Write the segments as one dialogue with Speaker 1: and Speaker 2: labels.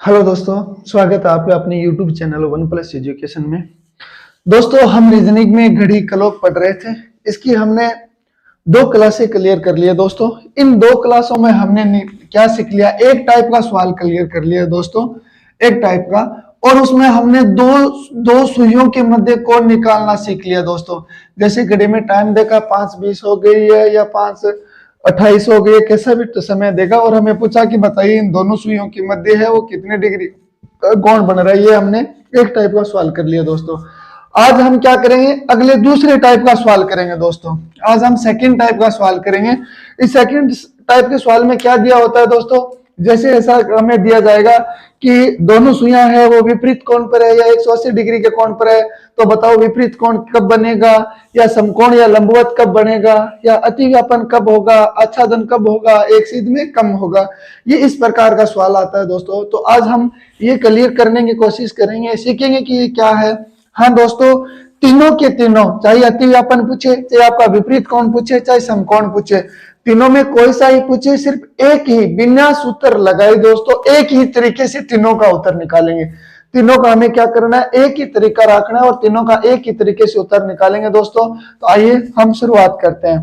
Speaker 1: Hello दोस्तों, स्वागत है आपका अपने YouTube channel one plus education में। दोस्तों, हम रीजनिंग में घड़ी कलोक पढ़ रहे थे। इसकी हमने 2 क्लासें क्लियर कर लिया। दोस्तों, इन 2 क्लासों में हमने क्या सीख लिया? एक टाइप का सवाल क्लियर कर लिया दोस्तों, एक टाइप का। और उसमें हमने दो सुइयों के मध्य कोण निकालना सीख लिया दोस्तों। जैसे घड़ी में टाइम देखा 5:20 हो गई है या 5:28 हो गई है, कैसा भी तो समय देगा और हमें पूछा कि बताइए इन दोनों सुइयों के मध्य है वो कितने डिग्री कोण बन रहा है। ये हमने एक टाइप का सवाल कर लिया दोस्तों। आज हम क्या करेंगे? अगले दूसरे टाइप का सवाल करेंगे दोस्तों। आज हम सेकंड टाइप का सवाल करेंगे। इस सेकंड टाइप के सवाल में क्या दिया होता है दोस्तों? जैसे ऐसा हमें दिया जाएगा कि दोनों सुइयां है वो विपरीत कोण पर है या 180 डिग्री के कोण पर है, तो बताओ विपरीत कोण कब बनेगा, या समकोण या लंबवत कब बनेगा, या अतिव्यापन कब होगा, आच्छादन कब होगा, एक सीध में कम होगा। ये इस प्रकार का सवाल आता है दोस्तों। तो आज हम ये क्लियर करने की कोशिश करेंगे, सीखेंगे कि ये क्या है। हाँ दोस्तों, तीनों के तीनों, चाहे अतिव्यापन पूछे, चाहे आपका विपरीत कोण पूछे, चाहे समकोण पूछे, तीनों में कोई सा ही पूछे, सिर्फ एक ही बिना सूत्र लगाए दोस्तों एक ही तरीके से तीनों का उत्तर निकालेंगे। तीनों का हमें क्या करना है? एक ही तरीका रखना है और तीनों का एक ही तरीके से उत्तर निकालेंगे दोस्तों। तो आइए हम शुरुआत करते हैं।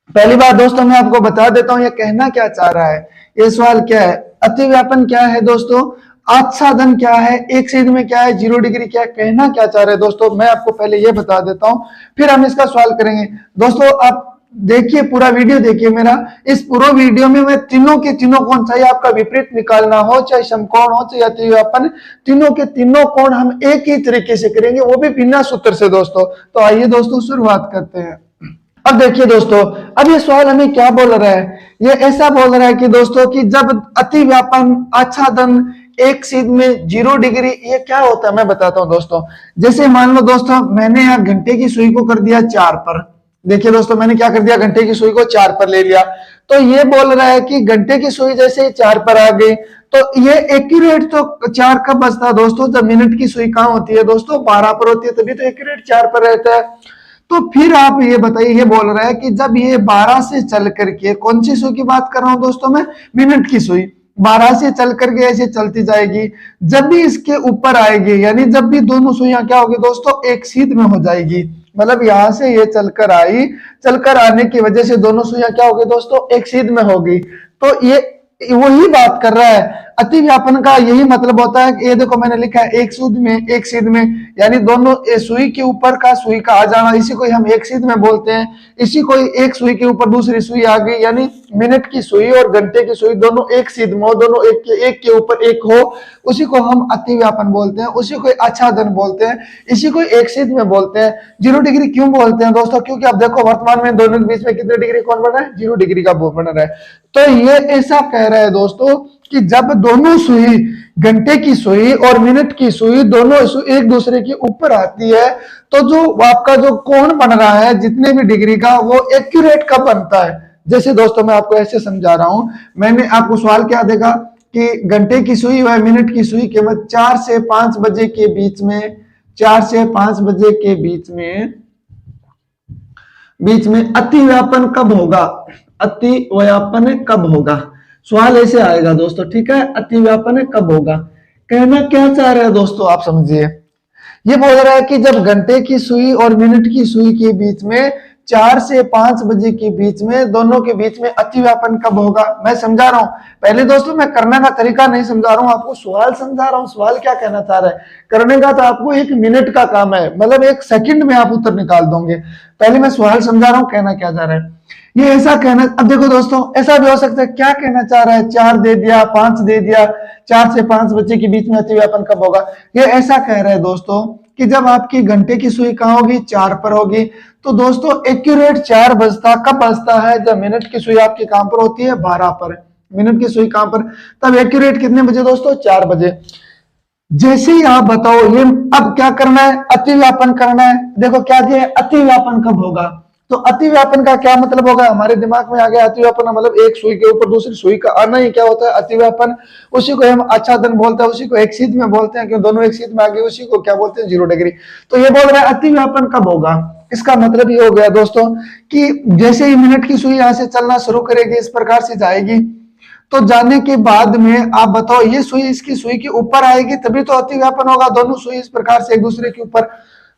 Speaker 1: पहली बात दोस्तों, मैं आपको बता देता हूं ये कहना क्या चाह रहा है। ये सवाल क्या है? अतिव्यापन क्या है दोस्तों, आच्छादन क्या है, एक सीध में क्या है, 0 डिग्री क्या है, कहना क्या चाह रहे हैं दोस्तों, मैं आपको पहले ये बता देता हूं, फिर हम इसका सवाल करेंगे। दोस्तों आप देखिए, पूरा वीडियो देखिए मेरा। इस पूरे वीडियो में मैं तीनों के तीनों कोण, चाहे आपका विपरीत निकालना हो, चाहे समकोण हो, चाहे अतिव्यापन, तीनों के तीनों कोण हम एक ही तरीके से करेंगे, वो भी बिना सूत्र से दोस्तों। तो आइए दोस्तों शुरुआत करते हैं। अब देखिए दोस्तों, अब ये सवाल हमें क्या बोल रहा है? ये ऐसा बोल रहा है कि दोस्तों कि जब अतिव्यापन, आच्छादन, एक सीध में 0 डिग्री, ये क्या होता है मैं बताता हूं दोस्तों। जैसे मान लो दोस्तों, मैंने यहाँ घंटे की सुई को कर दिया 4 पर। देखिए दोस्तों, मैंने क्या कर दिया? घंटे की सुई को 4 पर ले लिया। तो ये बोल रहा है कि घंटे की सुई जैसे 4 पर आ गई, तो ये एक्यूरेट तो 4 कब बजता है दोस्तों? जब मिनट की सुई कहां होती है दोस्तों? 12 पर होती है, तभी तो एक्यूरेट 4 पर रहता है। तो फिर आप ये बताइए, ये बोल रहा है कि जब ये 12 से चल करके, कौन सी सुई की बात कर रहा हूं दोस्तों मैं? मिनट की सुई 12 से चल करके ऐसे चलती जाएगी, जब भी इसके ऊपर आएगी, यानी जब भी दोनों सुइयां क्या होगी दोस्तों? एक सीध में हो जाएगी। मतलब यहां से ये चलकर आई, चलकर आने की वजह से दोनों सुइयां क्या होगी दोस्तों? एक सीध में होगी। तो ये वही बात कर रहा है। अतिव्यापन का यही मतलब होता है कि ये देखो मैंने लिखा है एक सूद में, एक सीध में, यानी दोनों सुई के ऊपर का सुई का आ जाना, इसी को हम एक सीध में बोलते हैं। इसी को एक सुई के ऊपर दूसरी सुई आ गई, यानी मिनट की सुई और घंटे की सुई दोनों एक सीध में हो, दोनों एक के ऊपर एक हो, उसी को हम अतिव्यापन बोलते हैं, उसी को आच्छादन बोलते हैं, इसी को एक सीध में बोलते हैं। 0 डिग्री क्यों बोलते हैं दोस्तों? क्योंकि आप देखो वर्तमान में दोनों के बीच में कितने डिग्री कोण बन रहा है? 0 डिग्री का बन रहा है। तो ये ऐसा कह रहा है दोस्तों कि जब दोनों सुई, घंटे की सुई और मिनट की सुई, दोनों एक दूसरे के ऊपर आती है, तो जो आपका जो कोण बन रहा है जितने भी डिग्री का, वो एक्यूरेट कब बनता है? जैसे दोस्तों मैं आपको ऐसे समझा रहा हूं। मैंने आपको सवाल क्या देगा कि घंटे की सुई व मिनट की सुई के मध्य 4 से 5 बजे के बीच में, 4 से 5 बजे के बीच में अतिव्यापन कब होगा? अतिव्यापन कब होगा? सवाल ऐसे आएगा दोस्तों, ठीक है। अतिव्यापन कब होगा? कहना क्या चाह रहे हैं दोस्तों, आप समझिए। ये बोल रहा है कि जब घंटे की सुई और मिनट की सुई के बीच में 4 से 5 बजे के बीच में, दोनों के बीच में अतिव्यापन कब होगा? मैं समझा रहा हूं पहले दोस्तों, मैं करने का तरीका नहीं समझा रहा हूं आपको, सवाल समझा रहा हूं। सवाल क्या कहना चाह रहा है? करने का तो आपको 1 मिनट का काम है, मतलब 1 सेकंड में आप उत्तर निकाल दोगे। पहले मैं सवाल समझा रहा हूं, कहना क्या चाह रहा है। ये ऐसा कहना, अब देखो दोस्तों ऐसा भी हो सकता है, क्या कहना चाह रहा है? 4 दे दिया, 5 दे दिया, 4 से 5 बजे के बीच में अतिव्यापन कब होगा? ये ऐसा कह रहा है दोस्तों कि जब आपकी घंटे की सुई कहां होगी? 4 पर होगी। तो दोस्तों एक्यूरेट 4 बजता कब बजता है? जब मिनट की सुई आपकी कहां पर होती है? 12 पर। मिनट की सुई कहां पर? तब एक्यूरेट कितने बजे दोस्तों? 4 बजे। जैसे ही आप बताओ ये अब क्या करना है? अतिव्यापन करना है। देखो क्या दिया है? अतिव्यापन कब होगा? तो अतिव्यापन का क्या मतलब होगा? हमारे दिमाग में आ गया अतिव्यापन मतलब एक सुई के ऊपर दूसरी सुई का आना ही क्या होता है? अतिव्यापन। उसी को हम आच्छादन बोलते हैं, उसी को एक सीध में बोलते हैं, क्यों दोनों एक सीध में आ गए, उसी को क्या बोलते हैं? 0 डिग्री। तो ये बोल रहा है अतिव्यापन कब होगा। इसका मतलब ये हो गया दोस्तों कि जैसे ही मिनट की सुई यहां से चलना शुरू करेगी, इस प्रकार से जाएगी, तो जाने के बाद में आप बताओ ये सुई इसकी सुई के ऊपर आएगी तभी तो अतिव्यापन होगा, दोनों सुई इस प्रकार से एक दूसरे के ऊपर।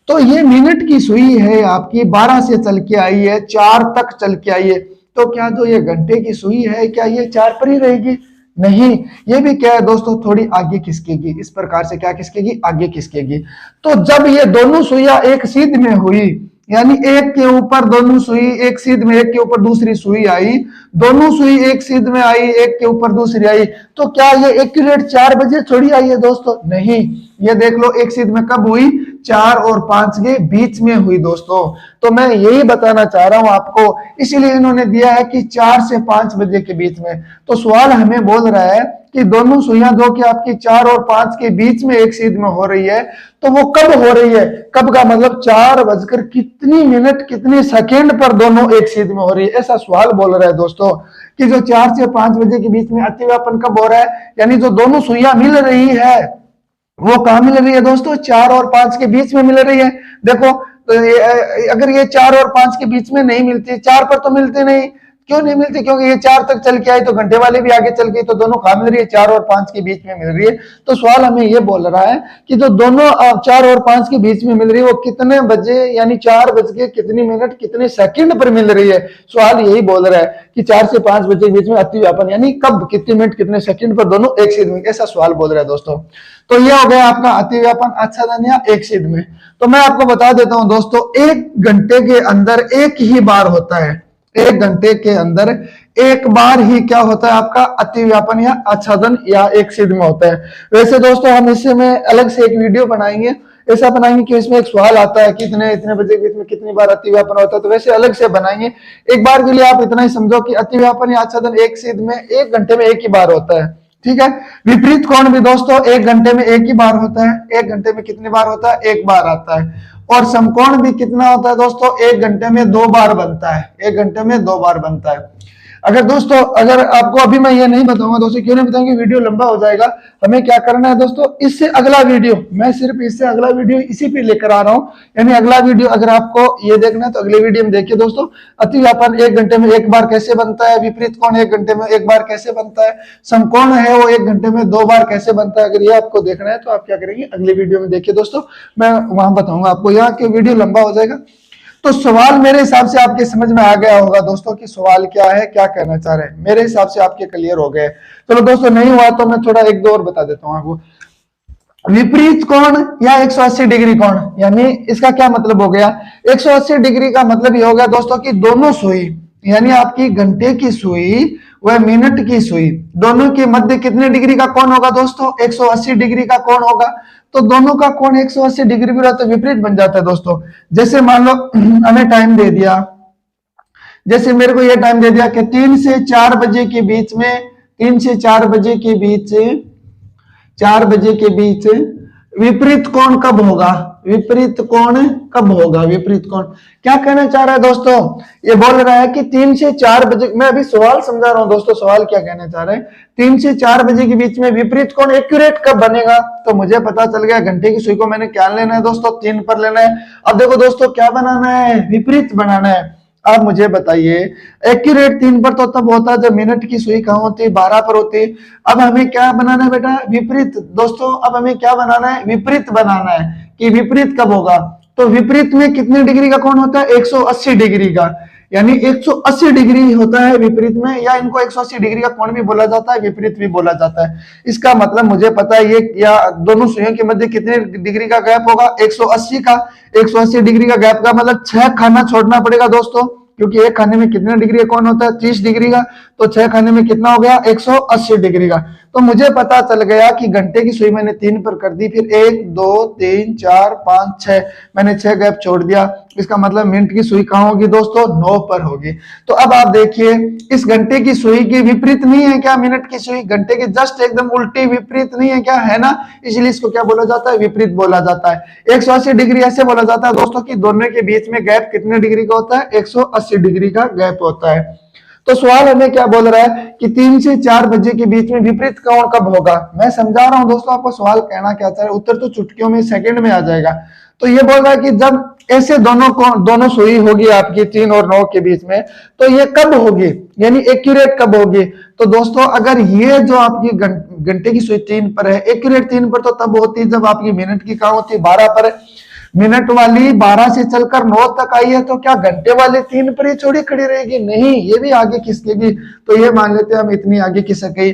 Speaker 1: तो ये मिनट की सुई है आपकी, 12 से चल के आई है 4 तक चल के आई है, तो क्या जो ये घंटे की सुई है क्या ये 4 पर ही रहेगी? नहीं, ये भी क्या है दोस्तों, थोड़ी आगे खिसकेगी, इस प्रकार से क्या खिसकेगी, आगे खिसकेगी। तो जब ये दोनों सुइयां एक सीध में हुई, यानी एक के ऊपर दोनों सुई, एक सीध में एक के ऊपर दूसरी सुई आई, दोनों सुई एक सीध में आई, एक के ऊपर दूसरी आई, तो क्या ये एक्यूरेट 4 बजे थोड़ी आई है दोस्तों? नहीं, ये देख लो एक सीध में कब हुई, 4 और 5 के बीच में हुई दोस्तों। तो मैं यही बताना चाह रहा हूं आपको, इसीलिए इन्होंने दिया है कि 4 से 5 बजे के बीच में। तो सवाल हमें बोल रहा है कि दोनों सुइयां जो कि आपकी 4 और 5 के बीच में एक सीध में हो रही है, तो वो कब हो रही है? कब का मतलब 4 बजकर कितनी मिनट कितने सेकेंड पर दोनों एक सीध में हो रही है, ऐसा सवाल बोल रहा है दोस्तों। कि जो 4 से 5 बजे के बीच में अतिव्यापन कब हो रहा है, यानी जो दोनों सुइयां मिल रही है वो कहां मिल रही है दोस्तों? 4 और 5 के बीच में मिल रही है। देखो तो अगर ये 4 और 5 के बीच में नहीं मिलती, 4 पर तो मिलती नहीं, क्यों नहीं मिलती? क्योंकि ये 4 तक चल के आई तो घंटे वाले भी आगे चल गई, तो दोनों कहां मिल रही है? 4 और 5 के बीच में मिल रही है। तो सवाल हमें ये बोल रहा है कि जो दोनों 4 और 5 के बीच में मिल रही है वो कितने बजे, यानी 4 बज के कितनी मिनट कितने सेकंड पर मिल रही है। सवाल यही बोल रहा है कि 4 से 5 बजे के बीच में अतिव्यापन, यानी कब, कितने मिनट कितने सेकंड पर दोनों एक सीध में, ऐसा सवाल बोल रहा है दोस्तों। तो ये हो गया आपका अतिव्यापन आच्छादन या एक सीध में। तो मैं आपको बता देता हूं दोस्तों, 1 घंटे के अंदर एक ही बार होता है, 1 घंटे के अंदर एक बार ही क्या होता है आपका अतिव्यापन या आच्छादन या एक सीध में होता है। वैसे दोस्तों हम इससे में अलग से एक वीडियो बनाएंगे, ऐसा बनाएंगे कि इसमें एक सवाल आता है कि इतने बजे के बीच में कितनी बार अतिव्यापन होता है, तो वैसे अलग से बनाएंगे। एक बार के लिए आप इतना ही समझो कि अतिव्यापन या आच्छादन एक सीध में 1 घंटे में एक ही बार होता है, ठीक है। विपरीत कोण भी दोस्तों 1 घंटे में एक ही बार होता है। 1 घंटे में कितनी बार होता है? एक बार आता है। और समकोण भी कितना होता है दोस्तों? 1 घंटे में 2 बार बनता है, 1 घंटे में 2 बार बनता है। अगर आपको अभी मैं ये नहीं बताऊंगा दोस्तों, क्यों नहीं बताऊंगा, वीडियो लंबा हो जाएगा। हमें क्या करना है दोस्तों, इससे अगला वीडियो, मैं सिर्फ इससे अगला वीडियो इसी पे लेकर आ रहा हूं, यानी अगला वीडियो अगर आपको ये देखना है तो अगले वीडियो में देखिए दोस्तों। अतिव्यापन 1 घंटे में एक बार कैसे बनता है, विपरीत कोण 1 घंटे में एक बार कैसे बनता है, समकोण है वो 1 घंटे में 2 बार कैसे बनता है। अगर ये आपको देखना है तो आप क्या करेंगे, अगले वीडियो में देखिए दोस्तों, मैं वहां बताऊंगा आपको, यहाँ के वीडियो लंबा हो जाएगा। तो सवाल मेरे हिसाब से आपके समझ में आ गया होगा दोस्तों कि सवाल क्या है, क्या कहना चाह रहे हैं। मेरे हिसाब से आपके क्लियर हो गए। चलो दोस्तों, नहीं हुआ तो मैं थोड़ा 1-2 और बता देता हूं आपको। विपरीत कोण या 180 डिग्री कोण, यानी इसका क्या मतलब हो गया? 180 डिग्री का मतलब ये हो गया दोस्तों कि दोनों सुई, यानी आपकी घंटे की सुई व मिनट की सुई, दोनों के मध्य कितने डिग्री का कोण होगा दोस्तों? 180 डिग्री का कोण होगा। तो दोनों का कोण 180 डिग्री भी रहता है, विपरीत बन जाता है दोस्तों। जैसे मान लो हमें टाइम दे दिया, जैसे मेरे को यह टाइम दे दिया कि 3 से 4 बजे के बीच में, 3 से 4 बजे के बीच, 4 बजे के बीच विपरीत कोण कब होगा? विपरीत कोण कब होगा? विपरीत कोण क्या कहना चाह रहा है दोस्तों? ये बोल रहा है कि 3 से 4 बजे, मैं अभी सवाल समझा रहा हूं दोस्तों, सवाल क्या कहना चाह रहे हैं। 3 से 4 बजे के बीच में विपरीत कोण एक्यूरेट कब बनेगा? तो मुझे पता चल गया, घंटे की सुई को मैंने क्या लेना है दोस्तों? 3 पर लेना है। अब देखो दोस्तों, क्या बनाना है? विपरीत बनाना है। अब मुझे बताइए, एक्यूरेट 3 पर तो तब होता है जब मिनट की सुई कहां होती है? 12 पर होती है। अब हमें क्या बनाना है बेटा? विपरीत। दोस्तों अब हमें क्या बनाना है? विपरीत बनाना है कि विपरीत कब होगा। तो विपरीत में कितने डिग्री का कोण होता है? 180 डिग्री का, यानी 180 डिग्री होता है विपरीत में, या इनको 180 डिग्री का कोण भी बोला जाता है, विपरीत भी बोला जाता है। इसका मतलब मुझे पता है ये, या दोनों सुइयों के मध्य कितने डिग्री का गैप होगा? 180 का। 180 डिग्री का गैप का मतलब 6 खाना छोड़ना पड़ेगा दोस्तों, क्योंकि एक खाने में कितने डिग्री का कोण होता है? 30 डिग्री का। तो 6 खाने में कितना हो गया? 180 डिग्री का। तो मुझे पता चल गया कि घंटे की सुई मैंने 3 पर कर दी, फिर 1 2 3 4 5 6, मैंने 6 गैप छोड़ दिया। इसका मतलब मिनट की सुई कहां होगी दोस्तों? 9 पर होगी। तो अब आप देखिए, इस घंटे की सुई की विपरीत नहीं है क्या मिनट की सुई? घंटे के जस्ट एकदम उल्टी विपरीत नहीं है क्या? है ना? इसलिए इसको क्या बोला जाता है? विपरीत बोला जाता है। 180 डिग्री ऐसे बोला जाता है दोस्तों कि दोनों के बीच में गैप कितने डिग्री का होता है? 180 डिग्री का गैप होता है। तो सवाल हमें क्या बोल रहा है कि 3 से 4 बजे के बीच में विपरीत कोण कब होगा? मैं समझा रहा हूं दोस्तों आपको, सवाल कहना क्या चाह रहा है, उत्तर तो चुटकियों में, सेकंड में आ जाएगा। तो ये बोल रहा है कि जब ऐसे दोनों सुई होगी आपकी 3 और 9 के बीच में, तो ये कब होगी, यानी एक्यूरेट कब होगी? तो दोस्तों अगर ये जो आपकी घंटे की सुई 3 पर है, एक्यूरेट 3 पर तो तब होती है जब आपकी मिनट की कहाँ होती है 12 पर है। मिनट वाली 12 से चलकर 9 तक आई है, तो क्या घंटे वाले 3 पर ही छोड़ी खड़ी रहेगी? नहीं, ये भी आगे खिसकेगी। तो ये मान लेते हैं हम इतनी आगे खिसक गई।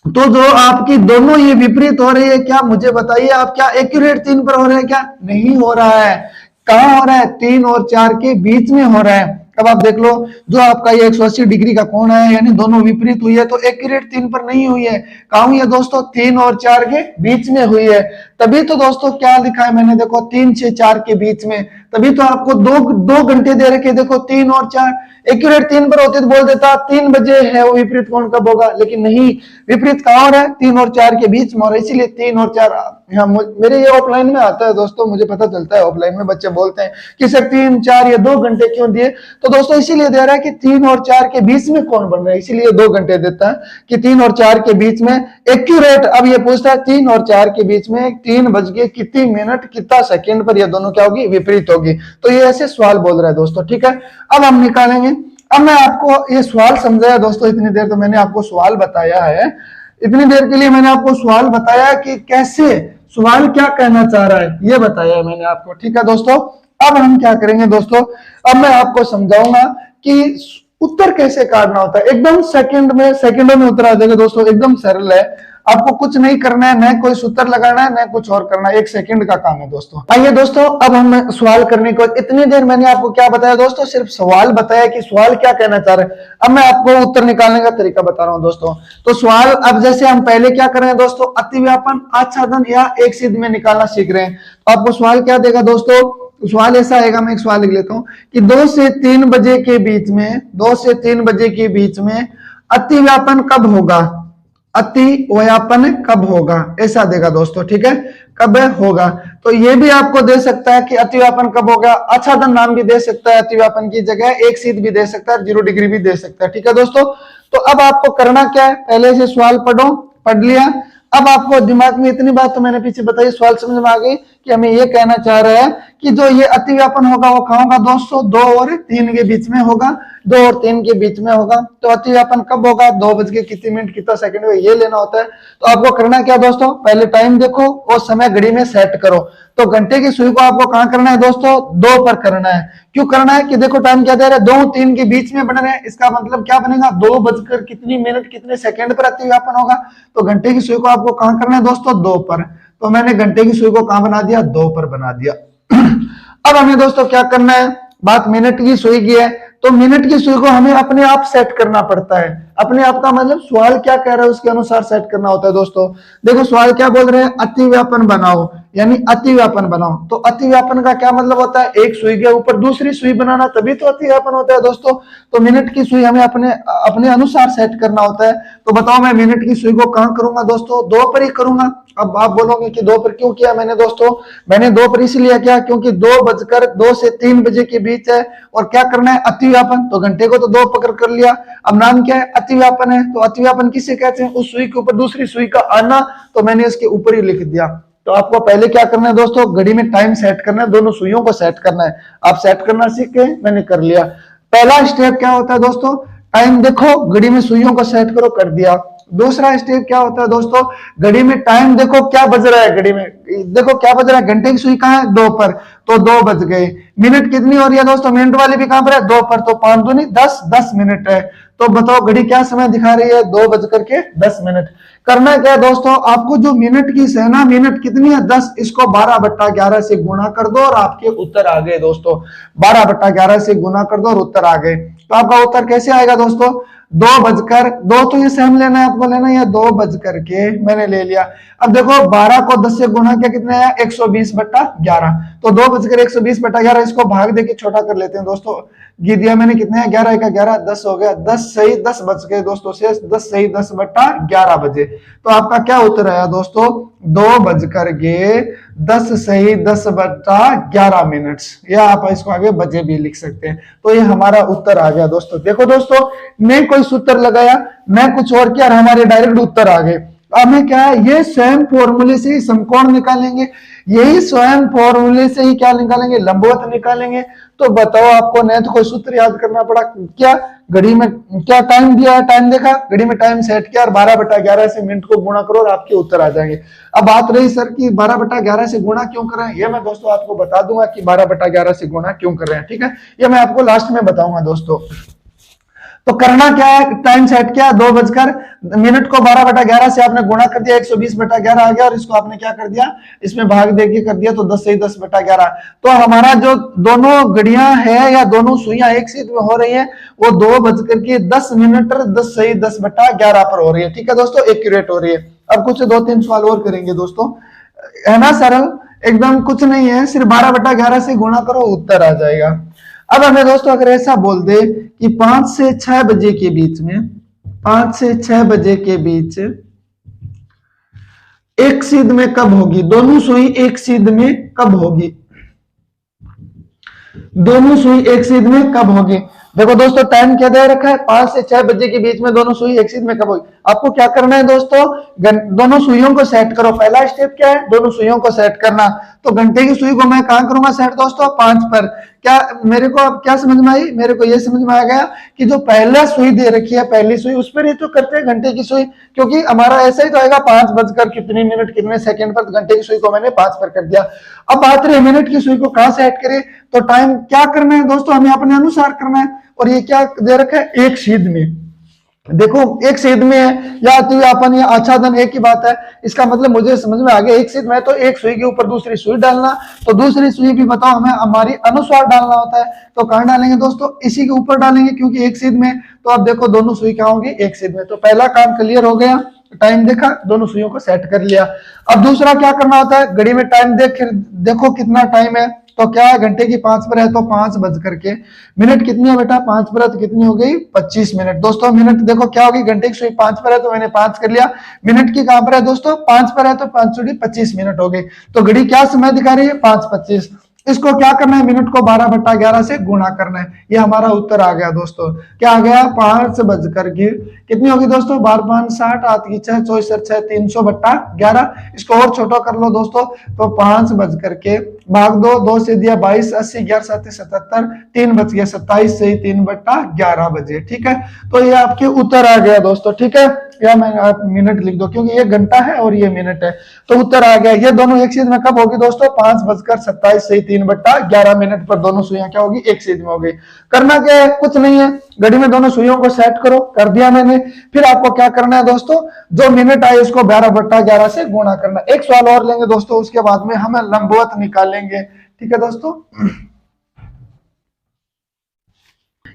Speaker 1: तो जो आपकी दोनों ये विपरीत हो रही है, क्या मुझे बताइए आप, क्या एक्यूरेट 3 पर हो रहा है? क्या नहीं हो रहा है। कहां हो रहा है? 3 और 4 के बीच में हो रहा है। अब आप देख लो, जो आपका ये 180 डिग्री का कोण है, यानी दोनों विपरीत हुई है, तो एक्यूरेट 3 पर नहीं हुई है। कहां हुई है दोस्तों? 3 और 4 के बीच में हुई है। तभी तो दोस्तों क्या लिखा है मैंने, देखो 3 से 4 के बीच में, तभी तो आपको दो घंटे दे रखे, देखो 3 और 4। एक्यूरेट 3 पर होते तो बोल देता 3 बजे है, वो विपरीत कोण कब होगा, लेकिन नहीं, विपरीत कहां हो रहा है? 3 और 4 के बीच में हो रहा है, इसीलिए 3 और 4। हाँ, मेरे ये ऑफलाइन में आता है दोस्तों, मुझे पता चलता है ऑफलाइन में बच्चे बोलते हैं कि सर 3 4 या 2 घंटे क्यों दिए? तो दोस्तों इसीलिए दे रहा है कि 3 और 4 के बीच में कौन बन रहा है, इसीलिए 2 घंटे देता है कि 3 और 4 के बीच में एक्यूरेट। अब ये पूछता है 3 और 4 के बीच में 3 बज के कितनी मिनट कितना सेकंड पर, ये दोनों क्या होगी? विपरीत होगी। तो ये ऐसे सवाल बोल रहा है दोस्तों, ठीक है। अब हम निकालेंगे। अब मैं आपको ये सवाल समझाया दोस्तों, इतनी देर तो मैंने आपको सवाल बताया है, इतनी देर के लिए मैंने आपको सवाल बताया कि कैसे सवाल क्या कहना चाह रहा है, ये बताया है मैंने आपको, ठीक है दोस्तों। अब हम क्या करेंगे दोस्तों, अब मैं आपको समझाऊंगा कि उत्तर कैसे काटना होता है। एकदम सेकंडों में उत्तर आ जाएगा दोस्तों, एकदम सरल है। आपको कुछ नहीं करना है, न कोई सूत्र लगाना है, न कुछ और करना है, 1 सेकंड का काम है दोस्तों। आइए दोस्तों, अब हम सवाल करने को, इतनी देर मैंने आपको क्या बताया दोस्तों? सिर्फ सवाल बताया कि सवाल क्या कहना चाह रहे हैं। अब मैं आपको उत्तर निकालने का तरीका बता रहा हूं दोस्तों। तो सवाल, अब जैसे हम पहले क्या कर रहे हैं दोस्तों, अतिव्यापन, आच्छादन या एक सिद्ध में निकालना सीख रहे हैं। तो आपको सवाल क्या देगा दोस्तों? सवाल ऐसा आएगा, मैं एक सवाल लिख लेता हूं कि 2 से 3 बजे के बीच में, 2 से 3 बजे के बीच में अतिव्यापन कब होगा? अतिव्यापन कब होगा, ऐसा देगा दोस्तों, ठीक है, कब होगा। तो ये भी आपको दे सकता है कि अतिव्यापन कब होगा, आच्छादन नाम भी दे सकता है अतिव्यापन की जगह, एक सिद्ध भी दे सकता है, 0 डिग्री भी दे सकता है, ठीक है दोस्तों। तो अब आपको करना क्या है, पहले से सवाल पढ़ लिया। अब आपको दिमाग में इतनी बात तो मैंने पीछे बताई, सवाल समझ में आ गई कि हमें ये कहना चाह रहा है कि जो ये अतिव्यापन होगा वो कहां होगा दोस्तों? 2 और 3 के बीच में होगा, 2 और 3 के बीच में होगा। तो अतिव्यापन कब होगा? 2 बज के कितनी मिनट कितना सेकंड में, ये लेना होता है। तो आपको करना क्या दोस्तों, पहले टाइम देखो और समय घड़ी में सेट करो। तो घंटे की सुई को आपको कहां करना है दोस्तों? 2 पर करना है। क्यों करना है कि देखो टाइम क्या दे रहा है, 2 3 के बीच में बन रहे हैं, इसका मतलब क्या बनेगा? 2 बजकर कितनी मिनट कितने सेकंड पर अतिव्यापन होगा। तो घंटे की सुई को आपको कहां करना है दोस्तों? 2 पर। तो मैंने घंटे की सुई को कहां बना दिया? 2 पर बना दिया। अब हमें दोस्तों क्या करना है, बात मिनट की सुई की है, तो मिनट की सुई को हमें अपने आप सेट करना पड़ता है। अपने आप का मतलब सवाल क्या कह रहा है उसके अनुसार सेट करना होता है दोस्तों। देखो सवाल क्या बोल रहे हैं, अतिव्यापन बनाओ, यानी अतिव्यापन बनाओ। तो अतिव्यापन का क्या मतलब होता है? एक सुई के ऊपर दूसरी सुई बनाना, तभी तो अतिव्यापन होता है दोस्तों। तो मिनट की सुई हमें अपने अनुसार सेट करना होता है। तो बताओ मैं मिनट की सुई को कहां करूंगा दोस्तों? 2 पर ही करूंगा। अब आप बोलोगे कि 2 पर क्यों किया मैंने दोस्तों? मैंने 2 पर इसलिए किया क्योंकि 2 से 3 बजे के बीच है और क्या करना है? अतिव्यापन। तो घंटे को तो 2 पकड़ कर लिया। अब नाम क्या है? अतिव्यापन है। तो अतिव्यापन किसे कहते हैं? उस सुई के ऊपर दूसरी सुई का आना। तो मैंने इसके ऊपर ही लिख दिया। तो आपको पहले क्या करना है दोस्तों? घड़ी में टाइम सेट करना है, दोनों सुइयों को सेट करना है। आप सेट करना सीख गए, मैंने कर लिया। पहला स्टेप क्या होता है दोस्तों? टाइम देखो, घड़ी में सुइयों को सेट करो, कर दिया। दूसरा स्टेप क्या होता है दोस्तों? घड़ी में टाइम देखो क्या बज रहा है, घड़ी में देखो क्या बज रहा है, घंटे की सुई कहां है? 2 पर। तो 2 बज गए। मिनट कितनी हो रही है दोस्तों? मिनट वाली भी कहां पर है? 2 पर। तो 5 दूनी 10, 10 मिनट है। तो बताओ घड़ी क्या समय दिखा रही है? 2 बजकर के 10 मिनट। करना क्या है दोस्तों? आपको जो मिनट की सेना, मिनट कितनी है? 10, इसको 12/11 से गुणा कर दो और आपके उत्तर आ गए दोस्तों। 12/11 से गुणा कर दो और उत्तर आ गए। तो आपका उत्तर कैसे आएगा दोस्तों? 2 बजकर 2, तो ये सेम लेना है, आपको लेना है 2 बजकर के, मैंने ले लिया। अब देखो 12 को 10 से गुणा किया, कितना है? 120/11। तो 2 बजकर 120/11, इसको भाग देके छोटा कर लेते हैं दोस्तों। गी दिया मैंने, कितने हैं? 11 का 11, 10 हो गया। 10 सही 10 बज गए दोस्तों, शेष 10 सही 10/11 बजे। तो आपका क्या उत्तर आया दोस्तों? 2 बजकर के 10 सही 10/11 मिनट्स, या आप इसको आगे बजे भी लिख सकते हैं। तो ये हमारा उत्तर आ गया दोस्तों। देखो दोस्तों, मैं कोई सूत्र लगाया, मैं कुछ और किया और हमारे डायरेक्ट उत्तर आ गए। हमें क्या है, ये स्वयं फॉर्मूले से ही समकोण निकालेंगे, यही स्वयं फॉर्मूले से ही क्या निकालेंगे, लंबवत निकालेंगे। तो बताओ आपको नहीं तो कोई सूत्र याद करना पड़ा क्या? घड़ी में क्या टाइम दिया है, टाइम देखा, घड़ी में टाइम सेट किया और 12/11 से मिनट को गुणा करो और आपके उत्तर आ जाएंगे। अब बात रही सर कि 12/11 से गुणा क्यों कर रहे हैं, ये मैं दोस्तों आपको बता दूंगा कि 12/11 से गुणा क्यों कर रहे हैं, ठीक है, ये मैं आपको लास्ट में बताऊंगा दोस्तों। तो करना क्या है, टाइम सेट किया 2 बजकर मिनट को 12/11 से आपने गुणा कर दिया, 120/11 आ गया और इसको आपने क्या कर दिया, इसमें भाग देके कर दिया, तो 10 से 10/11। तो हमारा जो दोनों घड़ियां है या दोनों सुइयां एक सीध में हो रही है, वो 2:10 और 10 से 10/11 पर हो रही है, ठीक है दोस्तों, एक्यूरेट हो रही है। अब कुछ 2-3 सवाल और करेंगे दोस्तों, है ना, सरल एकदम, कुछ नहीं है, सिर्फ 12/11 से गुणा करो उत्तर आ जाएगा। अब हमें दोस्तों अगर ऐसा बोल दे कि 5 से 6 बजे के बीच में, 5 से 6 बजे के बीच एक सीध में कब होगी, दोनों सुई एक सीध में कब होगी, दोनों सुई एक सीध में कब होगी। देखो दोस्तों टाइम क्या दे रखा है, 5 से 6 बजे के बीच में दोनों सुई एक सीध में कब होगी। आपको क्या करना है दोस्तों, दोनों सुइयों को सेट करो। पहला स्टेप क्या है, दोनों सुइयों को सेट करना। तो घंटे की सुई को मैं कहां करूंगा सेट दोस्तों, 5 पर। क्या मेरे को अब क्या समझ में आई, मेरे को ये समझ में आ गया कि जो पहला सुई दे रखी है, पहली सुई, उस पर ही तो करते हैं घंटे की सुई, क्योंकि हमारा ऐसा ही तो आएगा 5 बजकर कितने मिनट कितने सेकंड पर, घंटे की सुई को मैंने 5 पर कर दिया। अब बात रही मिनट की सुई को कहां सेट करें, तो टाइम क्या करना है दोस्तों, हमें अपने अनुसार करना है। और ये क्या दे रखा है, एक सीध में, देखो एक सीध में है या अपन या आच्छादन एक ही बात है, इसका मतलब मुझे समझ में आ गया। एक सीध में तो एक सुई के ऊपर दूसरी सुई डालना, तो दूसरी सुई भी बताओ हमें हमारी अनुसार डालना होता है, तो कहां डालेंगे दोस्तों, इसी के ऊपर डालेंगे, क्योंकि एक सीध में। तो अब देखो दोनों सुई क्या होंगी, एक सीध में। तो पहला काम क्लियर हो गया, टाइम देखा, दोनों सुइयों को सेट कर लिया। अब दूसरा क्या करना होता है, घड़ी में टाइम देखो कितना टाइम है, तो क्या है, घंटे की 5 पर है तो 5 बजकर के मिनट कितनी है बेटा, 5 पर है तो कितनी हो गई, 25 मिनट। दोस्तों मिनट देखो क्या होगी, घंटे की सुई 5 पर है तो मैंने 5 कर लिया, मिनट की कहां पर है दोस्तों, 5 पर है तो 5 × 25 मिनट हो गई। तो घड़ी क्या समय दिखा रही है, 5:25। इसको क्या करना है, मिनट को 12/11 से गुणा करना है। ये हमारा उत्तर आ गया दोस्तों, क्या आ गया, 5 बजकर की कितनी होगी दोस्तों, 12×5 = 60, 8 की 6, 24 × 6 300/11। इसको और छोटा कर लो दोस्तों, तो 5 बजकर के भाग 2 से दिया 22, 80, 11 7 77, 3 बच गया 27 से 3/11 बजे, ठीक है। तो ये आपके उत्तर आ गया दोस्तों, ठीक है, या मैं आप मिनट लिख दो क्योंकि ये घंटा है और ये मिनट है, तो उत्तर आ गया। ये दोनों एक सीध में कब होगी दोस्तों, 5:27 से 3/11 मिनट पर दोनों सुइयां क्या होगी, एक सीध में होगी। करना क्या है, कुछ नहीं है, घड़ी में दोनों सुइयों को सेट करो, कर दिया मैंने। फिर आपको क्या करना है दोस्तों, जो मिनट आए उसको 12/11 से गुणा करना। एक सवाल और लेंगे दोस्तों, उसके बाद में हमें लंबवत निकालेंगे, ठीक है दोस्तों।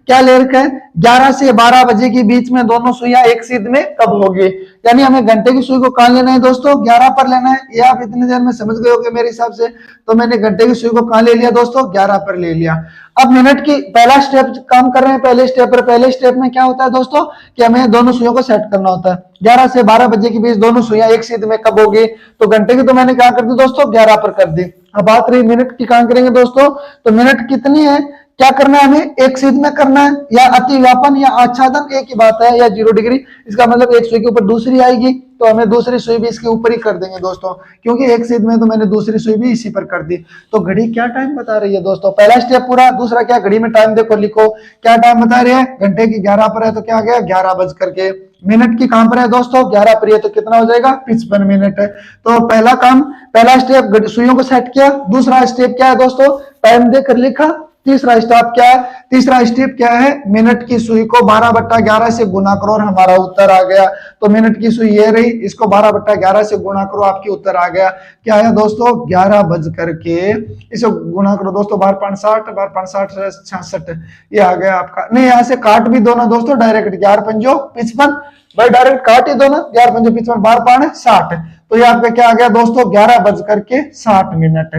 Speaker 1: क्या ले रखा है, 11 से 12 बजे के बीच में दोनों सुइयां एक सीध में कब होगी, यानी हमें घंटे की सुई को कहां लेना है दोस्तों, 11 पर लेना है। ये आप इतनी देर में समझ गए होंगे मेरे हिसाब से। तो मैंने घंटे की सुई को कहां ले लिया दोस्तों, 11 पर ले लिया। अब मिनट की पहला स्टेप काम कर रहे हैं, पहले स्टेप पर। पहले स्टेप में क्या होता है दोस्तों, कि हमें दोनों सुइयों को सेट करना होता है। 11 से 12 बजे के बीच दोनों सुइयां एक सीध में कब होगी, तो घंटे की तो मैंने क्या कर दी दोस्तों, 11 पर कर दी। अब बात रही मिनट की, कहां करेंगे दोस्तों, तो मिनट कितनी है, क्या करना है हमें, एक सीध में करना है, या अतिव्यापन या आच्छादन एक ही बात है, या 0 डिग्री। इसका मतलब एक सुई के ऊपर दूसरी आएगी, तो हमें दूसरी सुई भी इसके ऊपर ही कर देंगे दोस्तों, क्योंकि एक सीध में तो मैंने दूसरी सुई भी इसी पर कर दी। तो घड़ी क्या टाइम बता रही है दोस्तों, पहला स्टेप पूरा। दूसरा क्या, घड़ी में टाइम देखो, लिखो क्या टाइम बता रही है, घंटे की 11 पर है तो क्या आ गया, 11 बजकर के। मिनट की कहां पर है दोस्तों, 11 पर है तो कितना हो जाएगा, 55 मिनट है। तो पहला काम, पहला स्टेप सुइयों को सेट किया। दूसरा स्टेप क्या है दोस्तों, टाइम देकर लिखा। तीसरा स्टेप क्या है, तीसरा स्टेप क्या है, मिनट की सुई को 12/11 से गुना करो और हमारा उत्तर आ गया। तो मिनट की सुई ये रही, इसको 12/11 से गुणा करो, आपकी उत्तर आ गया। क्या है दोस्तों, 11 बजकर के, इसे गुणा करो दोस्तों, 12×5 = 60, 12×5 = 66, ये आ गया आपका। नहीं यहाँ से काट भी दो ना दोस्तों डायरेक्ट, 11×5 = 55, भाई डायरेक्ट काट ही दो ना, 11×5 = 55, 12×5 = 60। तो ये आपका क्या आ गया दोस्तों, 11 बजकर के 60 मिनट।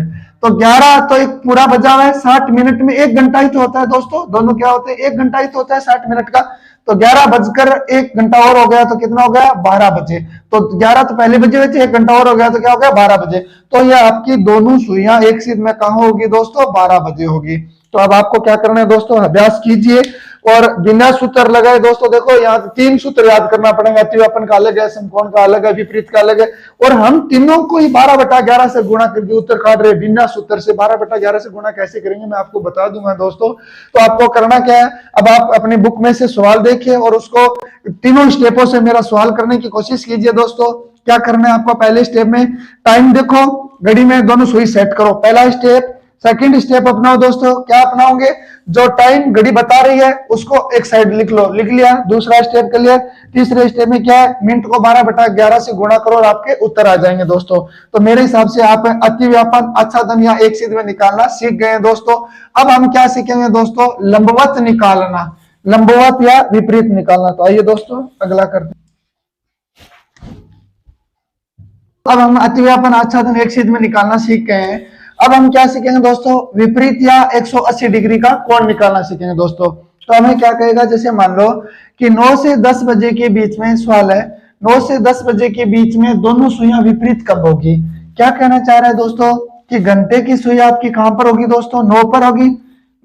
Speaker 1: तो 11 तो एक पूरा बजा हुआ है, 60 मिनट में 1 घंटा ही तो होता है दोस्तों, दोनों क्या होते हैं, 1 घंटा ही तो होता है 60 मिनट का। तो 11 बजकर 1 घंटा और हो गया तो कितना हो गया, 12 बजे। तो 11 तो पहले बजे हुए थे, 1 घंटा और हो गया तो क्या हो गया, 12 बजे। तो ये आपकी दोनों सुइयां एक सीध में कहां होगी दोस्तों, 12 बजे होगी। तो अब आपको क्या करना है दोस्तों, अभ्यास कीजिए और बिना सूत्र लगाए दोस्तों देखो यहाँ 3 सूत्र याद करना पड़ेगा, अतिव्यापन का अलग है, समकोण का अलग है, विपरीत का अलग है, और हम तीनों को ही 12/11 से गुणा करके उत्तर काट रहे बिना सूत्र से। 12/11 से गुणा कैसे करेंगे मैं आपको बता दूंगा दोस्तों। तो आपको करना क्या है, अब आप अपनी बुक में से सवाल देखिए और उसको तीनों स्टेपों से मेरा सवाल करने की कोशिश कीजिए दोस्तों। क्या करना है आपको, पहले स्टेप में टाइम देखो, घड़ी में दोनों सुई सेट करो, पहला स्टेप। सेकंड स्टेप अपनाओ दोस्तों, क्या अपनाओगे, जो टाइम घड़ी बता रही है उसको एक साइड लिख लो, लिख लिया, दूसरा स्टेप क्लियर। तीसरे स्टेप में क्या है, मिनट को 12/11 से गुणा करो और आपके उत्तर आ जाएंगे दोस्तों। तो मेरे हिसाब से आप अतिव्यापन, आच्छादन या एकसिध में निकालना सीख गए हैं दोस्तों। अब हम क्या सीखेंगे दोस्तों, लंबवत निकालना, लंबवत या विपरीत निकालना। तो आइए दोस्तों अगला करते हैं। अब हम अतिव्यापन, आच्छादन, एकसिध में निकालना सीख गए हैं। अब हम क्या सीखेंगे दोस्तों, विपरीत या 180 डिग्री का कोण निकालना सीखेंगे दोस्तों। तो हमें क्या कहेगा, जैसे मान लो कि 9 से 10 बजे के बीच में सवाल है, 9 से 10 बजे के बीच में दोनों सुइयां विपरीत कब होगी। क्या कहना चाह रहा है दोस्तों कि घंटे की सुई आपकी कहां पर होगी दोस्तों, 9 पर होगी।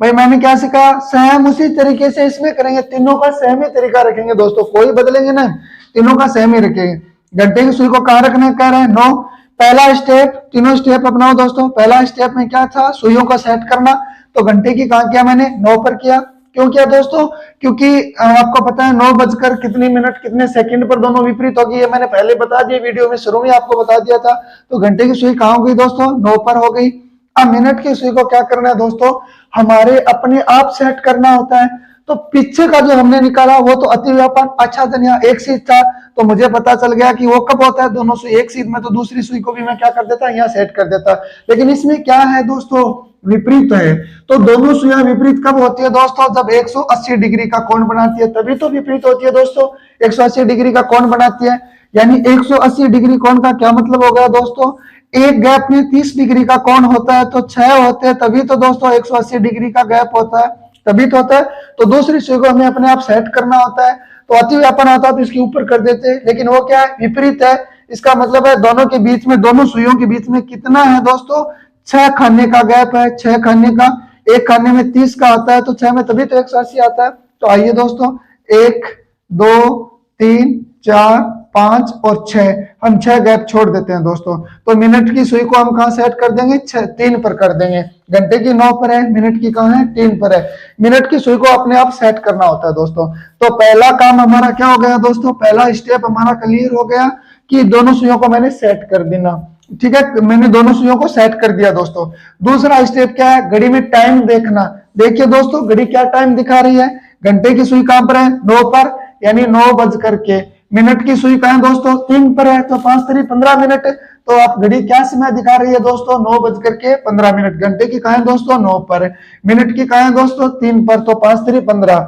Speaker 1: भाई मैंने क्या सीखा, सेम उसी तरीके से इसमें करेंगे, तीनों का सेम ही तरीका रखेंगे दोस्तों, कोई बदलेंगे ना, तीनों का सेम ही रखेंगे। घंटे की सुई को कहां रखने कह रहे हैं, 9। पहला स्टेप, तीनों स्टेप अपनाओ दोस्तों। पहला स्टेप में क्या था, सुइयों का सेट करना, तो घंटे की कहां किया मैंने, 9 पर किया। क्यों किया दोस्तों, क्योंकि आपको पता है 9 बजकर कितनी मिनट कितने सेकंड पर दोनों विपरीत होगी, ये मैंने पहले बता दिया, वीडियो में शुरू में आपको बता दिया था। तो घंटे की सुई कहां हो गई दोस्तों, 9 पर हो गई। अब मिनट की सुई को क्या करना है दोस्तों, हमारे अपने आप सेट करना होता है। तो पीछे का जो हमने निकाला वो तो अतिव्यापन, आच्छादन या एकसिध था, तो मुझे पता चल गया कि वो कब होता है, दोनों सुई एकसिध में, तो दूसरी सुई को भी मैं क्या कर देता, यहाँ सेट कर देता। लेकिन इसमें क्या है दोस्तों, विपरीत है। तो दोनों सुइयां विपरीत कब होती है दोस्तों, जब 180 डिग्री का कोण बनाती है, तभी तो विपरीत होती है दोस्तों। 180 डिग्री का कोण बनाती है, यानी 180 डिग्री कोण का क्या मतलब हो गया दोस्तों, एक गैप में 30 डिग्री का कोण होता है, तो 6 होते हैं, तभी तो दोस्तों 180 डिग्री का गैप होता है, तभी तो होता है। तो दूसरी सुई को हमें अपने आप सेट करना होता है। तो अतिव्यापन आता तो इसके ऊपर कर देते, लेकिन वो क्या है, विपरीत है। इसका मतलब है दोनों के बीच में, दोनों सुइयों के बीच में कितना है दोस्तों, 6 खाने का गैप है, 6 खाने का, एक खाने में 30 का आता है, तो 6 में तभी तो 180 आता है। तो आइए दोस्तों, 1 2 3 4 5 और 6, हम 6 गैप छोड़ देते हैं दोस्तों। तो मिनट की सुई को हम कहां सेट कर देंगे, 3 पर कर देंगे। घंटे की 9 पर है, मिनट की कहां है, 3 पर है। मिनट की सुई को अपने आप सेट करना होता है दोस्तों। तो पहला काम हमारा क्या हो गया दोस्तों, पहला स्टेप हमारा क्लियर हो गया कि दोनों सुइयों को मैंने सेट कर देना, ठीक है, मैंने दोनों सुइयों को सेट कर दिया दोस्तों। दूसरा स्टेप क्या है, घड़ी में टाइम देखना। देखिए दोस्तों, घड़ी क्या टाइम दिखा रही है, घंटे की सुई कहां पर है, 9 पर, यानी 9 बज करके। मिनट की सुई कहां दोस्तों, 3 पर है, तो 5 3 15 मिनट। तो आप घड़ी क्या समय दिखा रही है दोस्तों, 9 बज करके 15 मिनट। घंटे की कहां है दोस्तों, 9 पर। मिनट की कहां है दोस्तों, 3 पर, तो 5 3 15।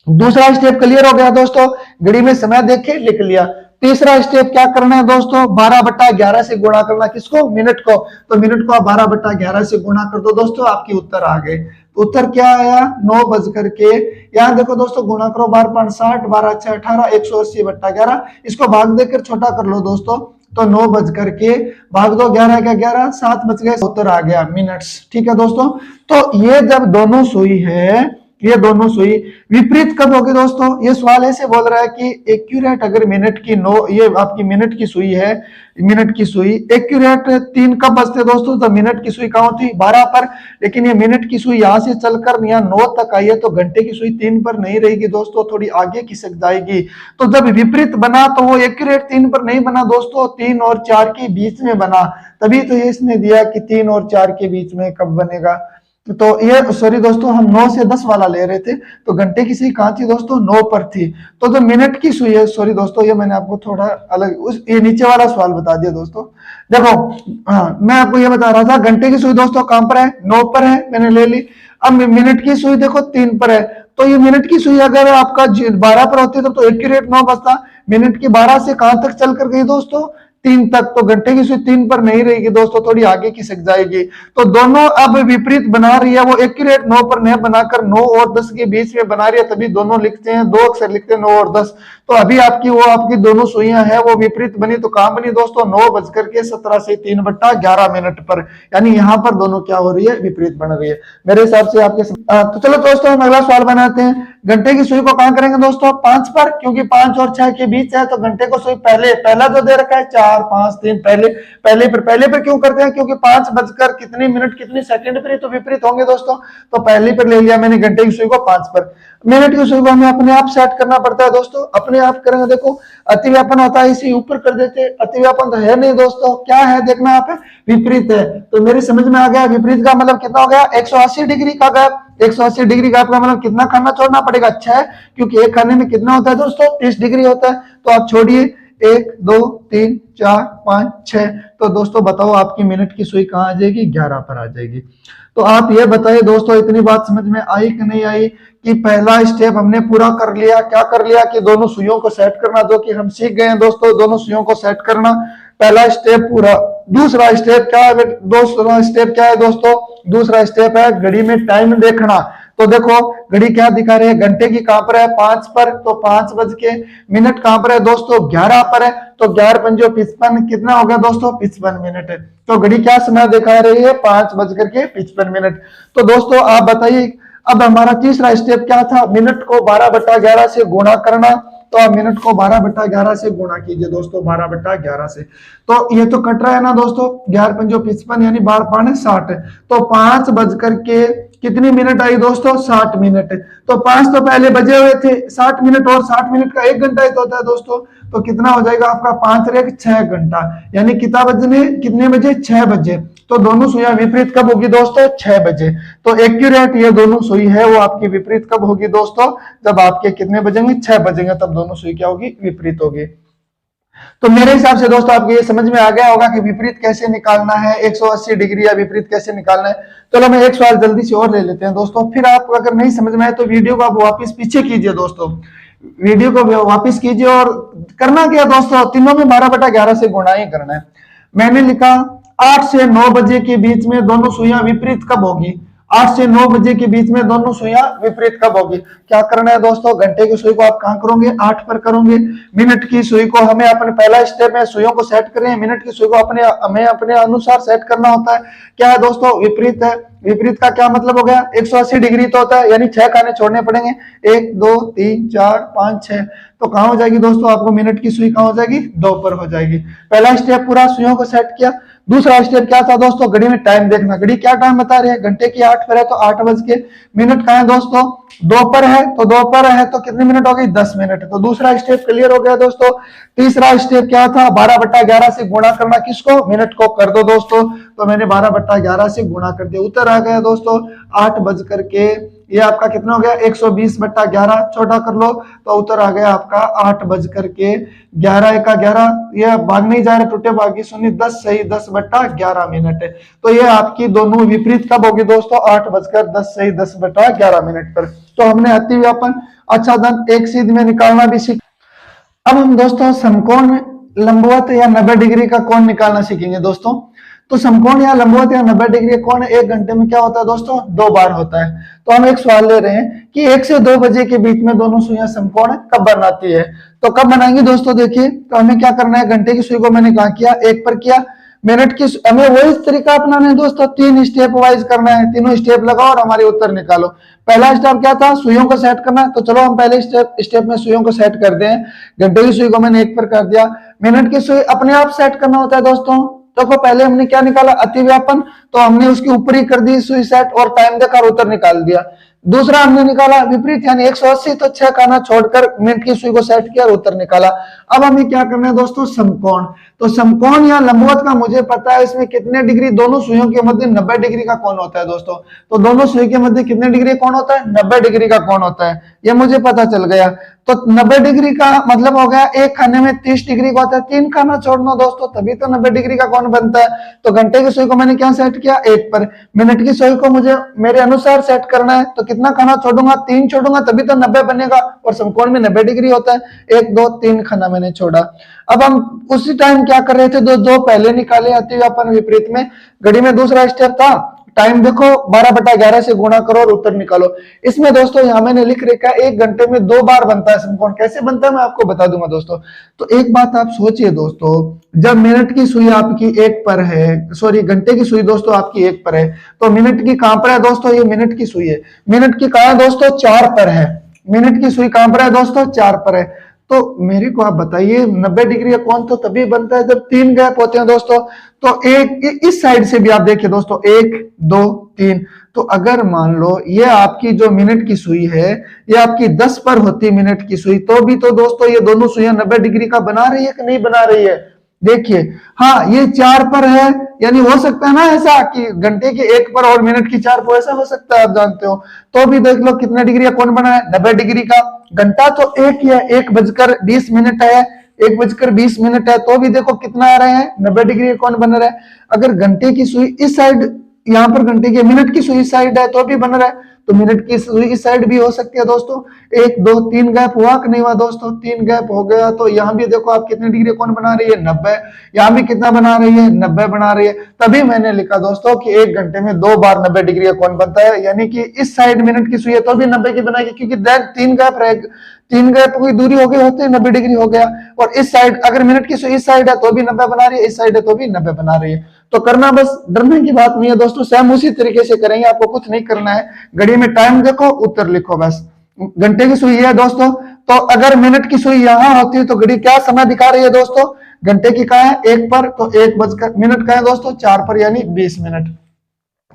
Speaker 1: दूसरा स्टेप क्लियर हो गया दोस्तों, घड़ी में समय देखे लिख लिया। तीसरा स्टेप क्या करना है दोस्तों, 12/11 से गुणा करना, किसको, मिनट को। तो मिनट को आप 12/11 से गुणा कर दो दोस्तों, आपके उत्तर आ गए। उत्तर क्या आया, 9 बज करके, यहाँ देखो दोस्तों, गुणा करो, 12 5 60, 12 6 18, 180/11। इसको भाग देकर छोटा कर लो दोस्तों, तो 9 बज करके भाग दो, 11 का 11, 7 बच गए, उत्तर आ गया मिनट्स। ठीक है दोस्तों, तो ये जब दोनों सुई है, ये दोनों सुई विपरीत कब होगी दोस्तों, ये सवाल ऐसे बोल रहा है कि एक्यूरेट अगर मिनट की 9, ये आपकी मिनट की सुई है, मिनट की सुई एक्यूरेट 3 कब बजते दोस्तों, तो मिनट की सुई कहां होती, 12 पर। लेकिन ये मिनट की सुई यहां से चलकर यहाँ 9 तक आई है, तो घंटे की सुई 3 पर नहीं रहेगी दोस्तों, थोड़ी आगे खिसक जाएगी। तो जब विपरीत बना तो वो एक्यूरेट 3 पर नहीं बना दोस्तों, 3 और 4 के बीच में बना, तभी तो ये इसने दिया कि 3 और 4 के बीच में कब बनेगा। तो ये सॉरी दोस्तों, हम 9 से 10 वाला ले रहे थे, तो घंटे की सुई कहां थी दोस्तों, 9 पर थी। तो जो मिनट की सुई है, सॉरी दोस्तों, ये मैंने आपको थोड़ा अलग ये नीचे वाला सवाल बता दिया दोस्तों। देखो, हाँ मैं आपको ये बता रहा था, घंटे की सुई दोस्तों कहां पर है, 9 पर है, मैंने ले ली। अब मिनट की सुई देखो 3 पर है, तो ये मिनट की सुई अगर आपका 12 पर होती तो एक्यूरेट 9 बजता। मिनट की 12 से कहां तक चल कर गई दोस्तों, 3 तक, तो घंटे की सुई 3 पर नहीं रहेगी दोस्तों, थोड़ी आगे खिसक जाएगी। तो दोनों अब विपरीत बना रही है, वो एक्यूरेट 9 पर नहीं बनाकर 9 और 10 के बीच में बना रही है, तभी दोनों लिखते हैं, 2 अक्षर लिखते हैं, 9 और 10। तो अभी आपकी दोनों सुइयां हैं वो विपरीत बनी, तो कहां बनी दोस्तों, 9 बज करके 17 से 3/11 मिनट पर, यानी यहाँ पर दोनों क्या हो रही है, विपरीत बन रही है। मेरे हिसाब से आपके तो चलो दोस्तों, हम अगला सवाल बनाते हैं। घंटे की सुई को कहां करेंगे दोस्तों, 5 पर, क्योंकि 5 और 6 के बीच है, तो घंटे को सुई पहला जो दे रखा है 4 5 3, पहले पर क्यों करते हैं, क्योंकि 5 बजकर कितनी मिनट कितनी सेकंड पर तो विपरीत होंगे दोस्तों, तो पहले पर ले लिया मैंने घंटे की सुई को 5 पर। मिनट की सुई को हमें अपने आप सेट करना पड़ता है दोस्तों, अपने आप करेंगे। देखो अतिव्यापन होता है, इसे ऊपर कर देते, अतिव्यापन तो है नहीं दोस्तों, क्या है देखना आप, विपरीत है। तो मेरी समझ में आ गया, विपरीत का मतलब कितना हो गया, 180 डिग्री का गैप। 180 डिग्री गैप का मतलब कितना खाना छोड़ना पड़ेगा, 6, क्योंकि एक खाने में कितना होता है दोस्तों, 30 डिग्री होता है। तो आप छोड़िए, 1 2 3 4 5 6, तो दोस्तों बताओ आपकी मिनट की सुई कहां आ जाएगी, 11 पर आ जाएगी। तो आप ये बताइए दोस्तों, इतनी बात समझ में आई कि नहीं आई, कि पहला स्टेप हमने पूरा कर लिया, क्या कर लिया कि दोनों सुइयों को सेट करना, जो कि हम सीख गए हैं दोस्तों, दोनों सुइयों को सेट करना, पहला स्टेप पूरा। दूसरा स्टेप क्या है, दोस्तों, दूसरा स्टेप है घड़ी में टाइम देखना। तो देखो घड़ी क्या दिखा रही है, घंटे की कहां पर है, 5 पर, तो 5 बज के मिनट कहां पर है दोस्तों, 11 पर है, तो 11 पंजो 55, कितना हो गया दोस्तों, 55 मिनट है। तो घड़ी क्या समय दिखा रही है, 5 बजकर के 55 मिनट। तो दोस्तों आप बताइए, अब हमारा तीसरा स्टेप क्या था, मिनट को 12/11 से गुणा करना। तो आप मिनट को 12/11 से गुणा कीजिए दोस्तों, 12/11 से। तो ये तो कट रहा है ना दोस्तों, 11 पंजो 55 यानी 12 5 60, तो 5 बजकर के कितनी मिनट आई दोस्तों, 60 मिनट। तो 5 तो पहले बजे हुए थे, 60 मिनट और 60 मिनट का 1 घंटा ही तो होता है दोस्तों, तो कितना हो जाएगा आपका, 5 × 6 घंटा, यानी कितने बजे, 6 बजे। तो दोनों सुइयां विपरीत कब होगी दोस्तों, 6 बजे। तो एक्यूरेट ये दोनों सुई है वो आपकी विपरीत कब होगी दोस्तों, जब आपके कितने बजेंगे, 6 बजेंगे, तब दोनों सुई क्या होगी, विपरीत होगी। तो मेरे हिसाब से दोस्तों आपको ये समझ में आ गया होगा कि विपरीत कैसे निकालना है, 180 डिग्री या विपरीत कैसे निकालना है। चलो मैं एक सवाल जल्दी से और ले लेते हैं दोस्तों, फिर आपको अगर नहीं समझ में आए तो वीडियो को आप वापस पीछे कीजिए दोस्तों, वीडियो को वापस कीजिए। और करना क्या दोस्तों, तीनों में 12/11 से गुणा ही करना है। मैंने लिखा 8 से 9 बजे के बीच में दोनों सुइयां विपरीत कब होगी, 8 से 9 बजे के बीच में दोनों सुइयां विपरीत कब होगी। क्या करना है दोस्तों, घंटे की सुई को आप कहां करोगे, 8 पर करोगे। मिनट की सुई को हमें अपने पहला स्टेप में सुइयों को सेट करें, मिनट की सुई को हमें अपने अनुसार सेट करना होता है। क्या है दोस्तों, विपरीत है। विपरीत का क्या मतलब हो गया, 180 डिग्री तो होता है, यानी 6 खाने छोड़ने पड़ेंगे, 1 2 3 4 5 6। तो कहां हो जाएगी दोस्तों, आपको मिनट की सुई कहां हो जाएगी, 2 पर हो जाएगी। पहला स्टेप पूरा सुइयों को सेट किया। दूसरा स्टेप क्या था दोस्तों, घड़ी में टाइम देखना। घड़ी क्या टाइम बता रही है, घंटे की 8 पर है, तो 8 बज के मिनट कहां है दोस्तों, 2 पर है, तो 2 पर है तो कितने मिनट हो गई, 10 मिनट। तो दूसरा स्टेप क्लियर हो गया दोस्तों। तीसरा स्टेप क्या था, 12/11 से गुणा करना, किसको, मिनट को कर दो दोस्तों। तो मैंने 12/11 से गुणा कर दिया, उत्तर आ गया दोस्तों 8 बजकर के, ये आपका कितना हो गया, 120/11, छोटा कर लो तो उत्तर आ गया आपका 8 बजकर के 11 × 11, ये भाग नहीं जा रहा, टूटे भागी शून्य, 10 सही 10/11 मिनट है। तो ये आपकी दोनों विपरीत कब होगी दोस्तों, 8 बजकर 10 सही 10/11 मिनट पर। तो हमने अतिव्यापन आच्छादन एक सीध में निकालना भी सीख। अब हम दोस्तों समकोण, लंबवत या 90 डिग्री का कोण निकालना सीखेंगे दोस्तों। तो समकोण या लंबवत या 90 डिग्री कोण 1 घंटे में क्या होता है दोस्तों, 2 बार होता है। तो हम एक सवाल ले रहे हैं कि 1 से 2 बजे के बीच में दोनों सुइयां समकोण कब बनाती है। तो कब बनाएंगे दोस्तों, देखिए तो हमें क्या करना है, घंटे की सुई को मैंने कहा किया, 1 पर किया। मिनट की हमें वही तरीका अपनाना है दोस्तों, 3 स्टेप वाइज करना है, तीनों स्टेप लगाओ और हमारे उत्तर निकालो। पहला स्टेप क्या था, सुइयों को सेट करना। तो चलो हम पहले स्टेप में सुइयों को सेट कर दें। घंटे की सुई को मैंने 1 पर कर दिया। मिनट की सुई अपने आप सेट करना होता है दोस्तों। देखो पहले हमने क्या निकाला, अतिव्यापन, तो हमने उसकी ऊपर ही कर दी सुई सेट और टाइम देकर उत्तर निकाल दिया। दूसरा हमने निकाला विपरीत, यानी 180, तो 6 खाना छोड़कर मिनट की सुई को सेट किया और उत्तर निकाला। अब हमें क्या करना है दोस्तों, समकोण। तो समकोण या लंबवत का मुझे पता है, इसमें कितने डिग्री, दोनों सुइयों के मध्य 90 डिग्री का कोण होता है दोस्तों। तो दोनों सुई के मध्य कितने डिग्री कोण होता है, 90 डिग्री का कोण होता है, ये मुझे पता चल गया। तो 90 डिग्री का मतलब हो गया, एक खाने में 30 डिग्री का होता है, 3 खाना छोड़ना दोस्तों, तभी तो 90 डिग्री का कोण बनता है। तो घंटे की सुई को मैंने क्या सेट किया, 1 पर। मिनट की सुई को मुझे मेरे अनुसार सेट करना है, तो कितना खाना छोड़ूंगा, 3 छोड़ूंगा, तभी तो 90 बनेगा, और समकोण में 90 डिग्री होता है। 1 2 3 खाना मैंने छोड़ा। अब हम उसी टाइम क्या कर रहे थे, दो पहले निकाले अतिव्यापन विपरीत में। घड़ी में दूसरा स्टेप था, टाइम देखो 12/11 से गुणा करो और उत्तर निकालो। इसमें दोस्तों यहां मैंने लिख रखा है 1 घंटे में 2 बार बनता है समकोण। कैसे बनता है मैं आपको बता दूंगा दोस्तों। तो एक बात आप सोचिए दोस्तों, जब मिनट की सुई आपकी 1 पर है, सॉरी घंटे की सुई दोस्तों आपकी 1 पर है, तो मिनट की कहां पर है दोस्तों, ये मिनट की सुई है। मिनट की कहां है दोस्तों, 4 पर है। मिनट की सुई कहां पर है दोस्तों? 4 पर है। तो मेरे को आप बताइए 90 डिग्री का कोण तो तभी बनता है जब 3 गैप होते हैं दोस्तों। तो एक इस साइड से भी आप देखिए दोस्तों, 1 2 3। तो अगर मान लो ये आपकी जो मिनट की सुई है, ये आपकी 10 पर होती मिनट की सुई, तो भी तो दोस्तों ये दोनों सुइयां 90 डिग्री का बना रही है कि नहीं बना रही है? देखिए, हाँ ये 4 पर है, यानी हो सकता है ना ऐसा कि घंटे के 1 पर और मिनट की 4 पर, ऐसा हो सकता है, आप जानते हो। तो भी देख लो कितने डिग्री का कोण बना है? 90 डिग्री का। घंटा तो एक ही है, 1:20 है, 1:20 है, तो भी देखो कितना आ रहे हैं? 90 डिग्री का कोण बन रहा है। अगर घंटे की सुई इस साइड, यहाँ पर घंटे की, मिनट की सुई इस साइड है, तो भी बन रहा है। तो मिनट की सुई इस साइड भी हो सकती है दोस्तों। 1 2 3 गैप हुआ कि नहीं हुआ दोस्तों? 3 गैप हो गया। तो यहाँ भी देखो आप कितने डिग्री कोण बना रही है? 90। यहाँ भी कितना बना रही है? 90 बना रही है। तभी मैंने लिखा दोस्तों कि 1 घंटे में 2 बार 90 डिग्री का कोण बनता है, यानी कि इस साइड मिनट की सुई है तो भी 90 की बनाएगी, क्योंकि 3 गैप रहेगा, 3 गैप की दूरी हो गई होती है, 90 डिग्री हो गया। और इस साइड अगर मिनट की सुई इस साइड है तो भी 90 बना रही है, इस साइड है तो भी 90 बना रही है। तो करना बस, डरने की बात नहीं है दोस्तों, सेम उसी तरीके से करेंगे, आपको कुछ नहीं करना है। घड़ी में टाइम देखो, उत्तर लिखो बस। घंटे की सुई है दोस्तों, तो अगर मिनट की सुई यहां होती है तो घड़ी क्या समय दिखा रही है दोस्तों? घंटे की कहा है? 1 पर, तो 1 बजकर मिनट का है दोस्तों 4 पर, यानी 20 मिनट।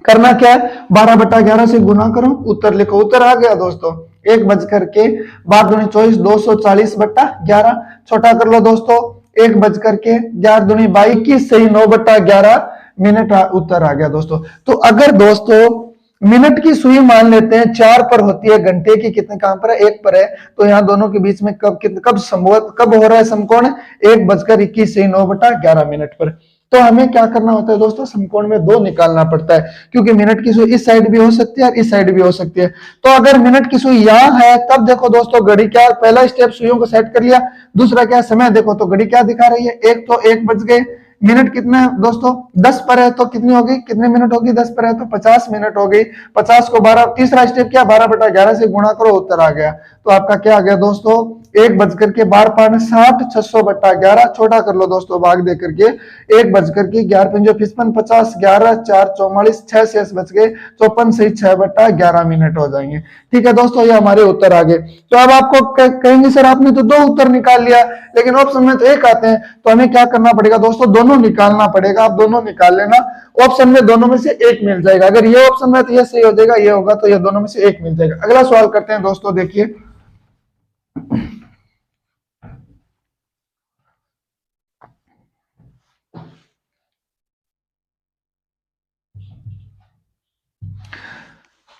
Speaker 1: करना क्या है? 12/11 से गुना करो, उत्तर लिखो। उत्तर आ गया दोस्तों 1 बजकर के 12 24, 240/11। छोटा कर लो दोस्तों, 1 बजकर के 11 दूनी 22, सही 9/11 मिनट उत्तर आ गया दोस्तों। तो अगर दोस्तों मिनट की सुई मान लेते हैं 4 पर होती है, घंटे की कितने कहां पर है? 1 पर है। तो यहाँ दोनों के बीच में कब हो रहा है समकोण? 1:21 सही 9/11 मिनट पर। तो हमें क्या करना होता है दोस्तों? समकोण में 2 निकालना पड़ता है, क्योंकि मिनट की सुई इस साइड भी हो सकती है और इस साइड भी हो सकती है। तो अगर मिनट की सुई यहां है, तब देखो दोस्तों घड़ी क्या, पहला स्टेप सुइयों को सेट कर लिया। दूसरा क्या, समय देखो, तो घड़ी क्या दिखा रही है? 1, तो 1 बज गए। मिनट कितने दोस्तों? 10 पर है, तो कितनी होगी? कितने मिनट होगी? 10 पर है तो 50 मिनट हो गई। 50 को 12, तीसरा स्टेप क्या? 12/11 से गुणा करो, उत्तर आ गया। तो आपका क्या आ गया दोस्तों? 1 बजकर के 12 60, 600/11। छोटा कर लो दोस्तों, भाग दे करके 1 बजकर के 11 5 55, 50, 11 4 44, 6 शेष बच गए, 54 सही 6/11 मिनट हो जाएंगे। ठीक है दोस्तों, ये हमारे उत्तर आ गए। तो अब आपको कहेंगे सर आपने तो 2 उत्तर निकाल लिया, लेकिन ऑप्शन में तो 1 आते हैं। तो हमें क्या करना पड़ेगा दोस्तों? दोनों निकालना पड़ेगा। आप दोनों निकाल लेना, ऑप्शन में दोनों में से 1 मिल जाएगा। अगर ये ऑप्शन में तो ये सही हो जाएगा, ये होगा तो ये दोनों में से 1 मिल जाएगा। अगला सवाल करते हैं दोस्तों, देखिए।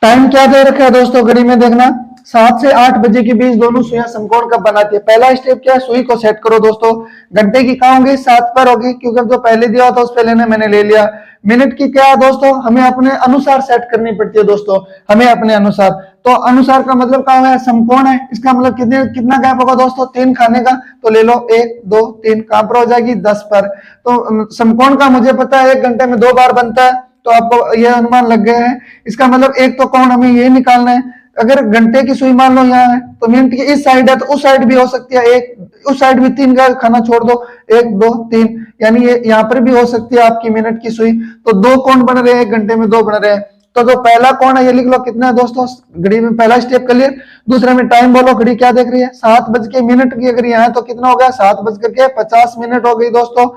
Speaker 1: टाइम क्या दे रखा है दोस्तों घड़ी में? देखना 7 से 8 बजे के बीच दोनों सुइयां समकोण कब बनाती है? पहला स्टेप क्या है? सुई को सेट करो दोस्तों। घंटे की कहां होगी? 7 पर होगी, क्योंकि जो पहले दिया होता उस पे लेने मैंने ले लिया। मिनट की क्या है दोस्तों? हमें अपने अनुसार सेट करनी पड़ती है दोस्तों, हमें अपने अनुसार। तो अनुसार का मतलब क्या है? समकोण है, इसका मतलब कितना गैप होगा दोस्तों? 3 खाने का। तो ले लो 1 2 3, कहां पर हो जाएगी? 10 पर। तो समकोण का मुझे पता है 1 घंटे में 2 बार बनता है, तो आपको यह अनुमान लग गए हैं। इसका मतलब एक तो कोण हमें ये निकालना है। अगर घंटे की सुई मान लो यहाँ है, तो मिनट की इस साइड है, तो उस साइड भी हो सकती है, एक उस साइड भी 3 का खाना छोड़ दो, 1 2 3, यानी ये यहाँ पर भी हो सकती है आपकी मिनट की सुई। तो 2 कोण बन रहे हैं, 1 घंटे में 2 बन रहे हैं। तो जो पहला कोण है ये लिख लो, कितना है दोस्तों? घड़ी में पहला स्टेप क्लियर। दूसरे में टाइम बोलो, घड़ी क्या देख रही है? 7 बज के मिनट की, अगर यहाँ है तो कितना हो गया? 7 बज करके 50 मिनट हो गई दोस्तों।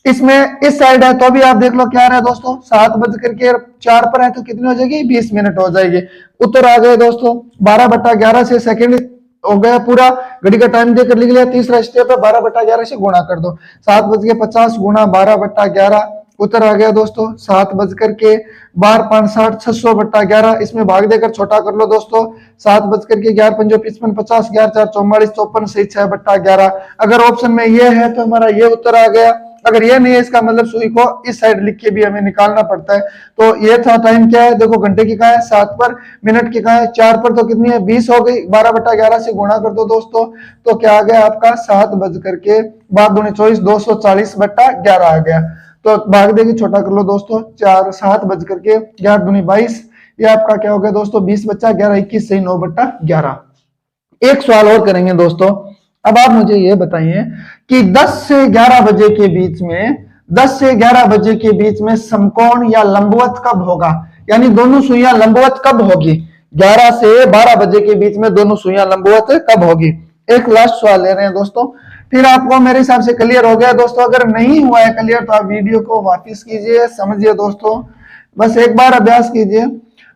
Speaker 1: इसमें इस साइड है तो भी आप देख लो क्या रहा है दोस्तों? 7 बज करके 4 पर है तो कितनी हो जाएगी? 20 मिनट हो जाएगी। उत्तर आ गए दोस्तों 12/11 से सेकंड हो गया पूरा। घड़ी का टाइम देकर लिख लिया। तीसरा स्टेप है 12/11 से गुणा कर दो। 7 बज के 50 गुणा 12/11, उत्तर आ गया दोस्तों 7 बज करके 12 5 60, 600/11। इसमें भाग देकर छोटा कर लो दोस्तों। 7 बज करके 11 5 55, 50, 11 4 44, 54 सही 6/11। अगर ऑप्शन में ये है तो हमारा ये उत्तर आ गया। अगर ये नहीं है, इसका मतलब सुई को इस साइड लिख के भी हमें निकालना पड़ता है। तो ये था टाइम क्या है? देखो घंटे की कहा है 7 पर, मिनट की कहा है 4 पर, तो कितनी है? 20 हो गई। 12/11 से गुणा कर दो दोस्तों, तो क्या आ गया आपका? 7 बज करके 12 दूनी 24, 240/11 आ गया। तो भाग देके छोटा कर लो दोस्तों। 7 बज करके 11 दूनी 22, ये आपका क्या हो गया दोस्तों? 20 बचा, 11 21 सही 9/11। एक सवाल और करेंगे दोस्तों। अब आप मुझे ये बताइए कि 10 से 11 बजे के बीच में, 10 से 11 बजे के बीच में समकोण या लंबवत कब होगा? यानी दोनों सुइयां लंबवत कब होगी? 11 से 12 बजे के बीच में दोनों सुइयां लंबवत कब होगी। एक लास्ट सवाल ले रहे हैं दोस्तों, फिर आपको मेरे हिसाब से क्लियर हो गया दोस्तों। अगर नहीं हुआ है क्लियर तो आप वीडियो को वापस कीजिए, समझिए दोस्तों, बस एक बार अभ्यास कीजिए।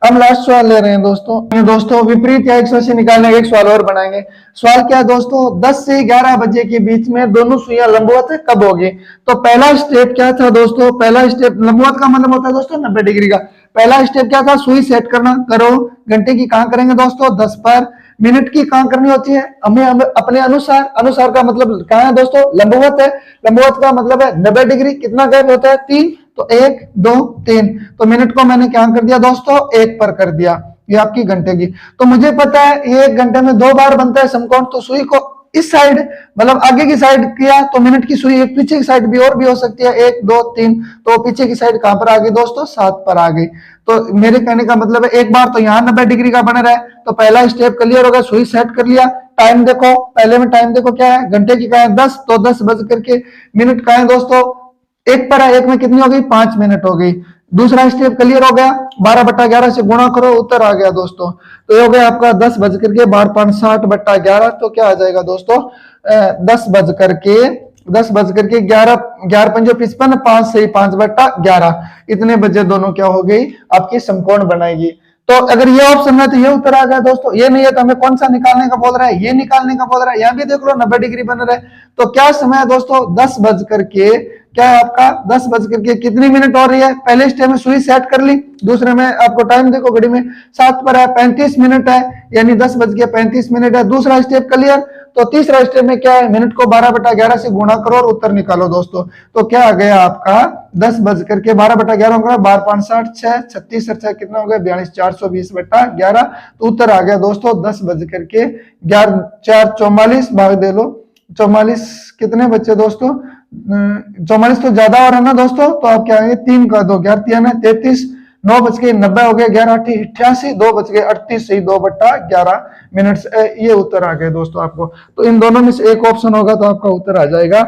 Speaker 1: अब लास्ट सवाल ले रहे हैं दोस्तों विपरीत या 180 निकालने का एक सवाल और बनाएंगे। सवाल क्या है दोस्तों, 10 से 11 बजे के बीच में दोनों सुइयां लंबवत कब होगी। तो पहला स्टेप क्या था दोस्तों, पहला स्टेप लंबवत का मतलब होता है दोस्तों 90 डिग्री का। पहला स्टेप क्या था, सुई सेट करना, करो। घंटे की कहां करेंगे दोस्तों 10 पर, मिनट की कहां करनी होती है हमें अपने अनुसार का मतलब कहां है दोस्तों लंबवत है, लंबवत का मतलब है 90 डिग्री। कितना गैप होता है 3, तो 1 2 3, तो मिनट को मैंने क्या कर दिया दोस्तों 1 पर कर दिया, ये आपकी घंटे की। तो मुझे पता है ये 1 घंटे में 2 बार बनता है समकोण, तो सुई को इस साइड मतलब आगे की साइड किया तो मिनट की सुई एक पीछे की साइड भी और भी हो सकती है 1 2 3, तो पीछे की साइड कहां पर आ गई दोस्तों 7 पर आ गई। तो मेरे कहने का मतलब है एक बार तो यहाँ 90 डिग्री का बना रहा है, तो पहला स्टेप क्लियर होगा, सुई सेट कर लिया। टाइम देखो, पहले में टाइम देखो क्या है, घंटे की का है 10, तो 10 बज करके मिनट का है दोस्तों 1 पर है, 1 में कितनी हो गई 5 मिनट हो गई। दूसरा स्टेप क्लियर हो गया, 12/11 से गुणा करो, उत्तर आ गया दोस्तों। तो ये हो गया आपका 10 बज करके 12 5 60/11, तो क्या आ जाएगा दोस्तों 10 बज करके 11 11 पंजे 55, 5 से 5/11, इतने बजे दोनों क्या हो गई आपकी समकोण बनाएगी। तो अगर ये ऑप्शन है तो ये उत्तर आ गया दोस्तों। ये नहीं है तो हमें कौन सा निकालने का बोल रहा है, ये निकालने का बोल रहा है। यहाँ भी देख लो 90 डिग्री बन रहा है। तो क्या समय है दोस्तों 10 बज करके क्या है आपका 10 बज करके कितनी मिनट हो रही है। पहले स्टेप में सुई सेट कर ली, दूसरे में आपको टाइम देखो घड़ी में 7 पर है, 35 मिनट है, यानी 10 बज के 35 मिनट है। दूसरा स्टेप क्लियर। तो तीसरा स्टेप में क्या है, मिनट को 12/11 से गुणा करो और उत्तर निकालो दोस्तों। तो क्या आ गया आपका 10 बज करके 12/11 होगा 12 5 60 6 36 6 कितना हो गया 42 420/11, तो उत्तर आ गया दोस्तों 10 बज करके 11 4 44 भाग दे लो 44, कितने बच्चे दोस्तों 44 तो ज्यादा हो रहा है ना दोस्तों, तो आप क्या आएंगे 3 का 2 11 3 है 33, 9 बज के 90 हो गया 11 8 88, 2 बज के 38 सही 2/11 मिनट, ये उत्तर आ गए दोस्तों आपको। तो इन दोनों में से एक ऑप्शन होगा तो आपका उत्तर आ जाएगा।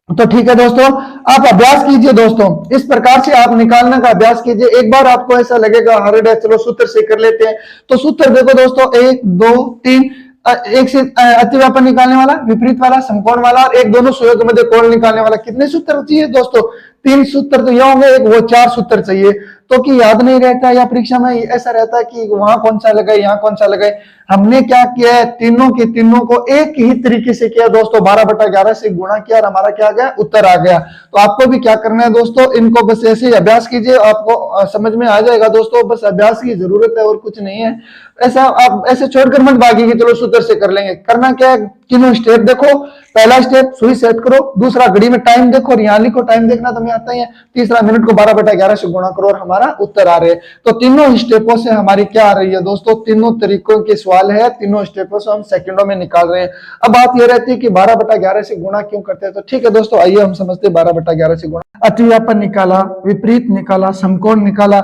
Speaker 1: तो ठीक है दोस्तों, आप अभ्यास कीजिए दोस्तों, इस प्रकार से आप निकालने का अभ्यास कीजिए। एक बार आपको ऐसा लगेगा हार्ड है, चलो सूत्र से कर लेते हैं, तो सूत्र देखो दोस्तों 1 2 3, एक से अतिव्यापन निकालने वाला, विपरीत वाला, समकोण वाला, और एक दोनों सुइयों के मध्य कोण निकालने वाला। कितने सूत्र चाहिए दोस्तों 3 सूत्र तो ये होंगे, एक वो 4 सूत्र चाहिए। तो कि याद नहीं रहता या परीक्षा में ऐसा रहता है कि वहां कौन सा लगाए यहाँ कौन सा लगाए। हमने क्या किया है, तीनों के तीनों को एक ही तरीके से किया दोस्तों, 12/11 से गुणा किया और हमारा क्या आ गया उत्तर आ गया। तो आपको भी क्या करना है दोस्तों, इनको बस ऐसे ही अभ्यास कीजिए, आपको समझ में आ जाएगा दोस्तों। बस अभ्यास की जरूरत है और कुछ नहीं है। ऐसा आप ऐसे छोड़कर मत भागिए चलो सूत्र से कर लेंगे। करना क्या है, तीनों स्टेप देखो। पहला स्टेप सुई सेट करो, दूसरा घड़ी में टाइम देखो और यहाँ लिखो, टाइम देखना तो मैं आता ही है। तीसरा मिनट को 12/11 से गुणा करो और हमारा उत्तर आ रहे हैं। तो तीनों स्टेपों से हमारी क्या आ रही है दोस्तों, तीनों तरीकों के सवाल है, तीनों स्टेपों से हम सेकंडों में निकाल रहे हैं। अब बात ये रहती है कि 12/11 से गुणा क्यों करते हैं। तो ठीक है दोस्तों, आइए हम समझते हैं 12/11 से गुणा। अतिव्यापन निकाला, विपरीत निकाला, समकोण निकाला,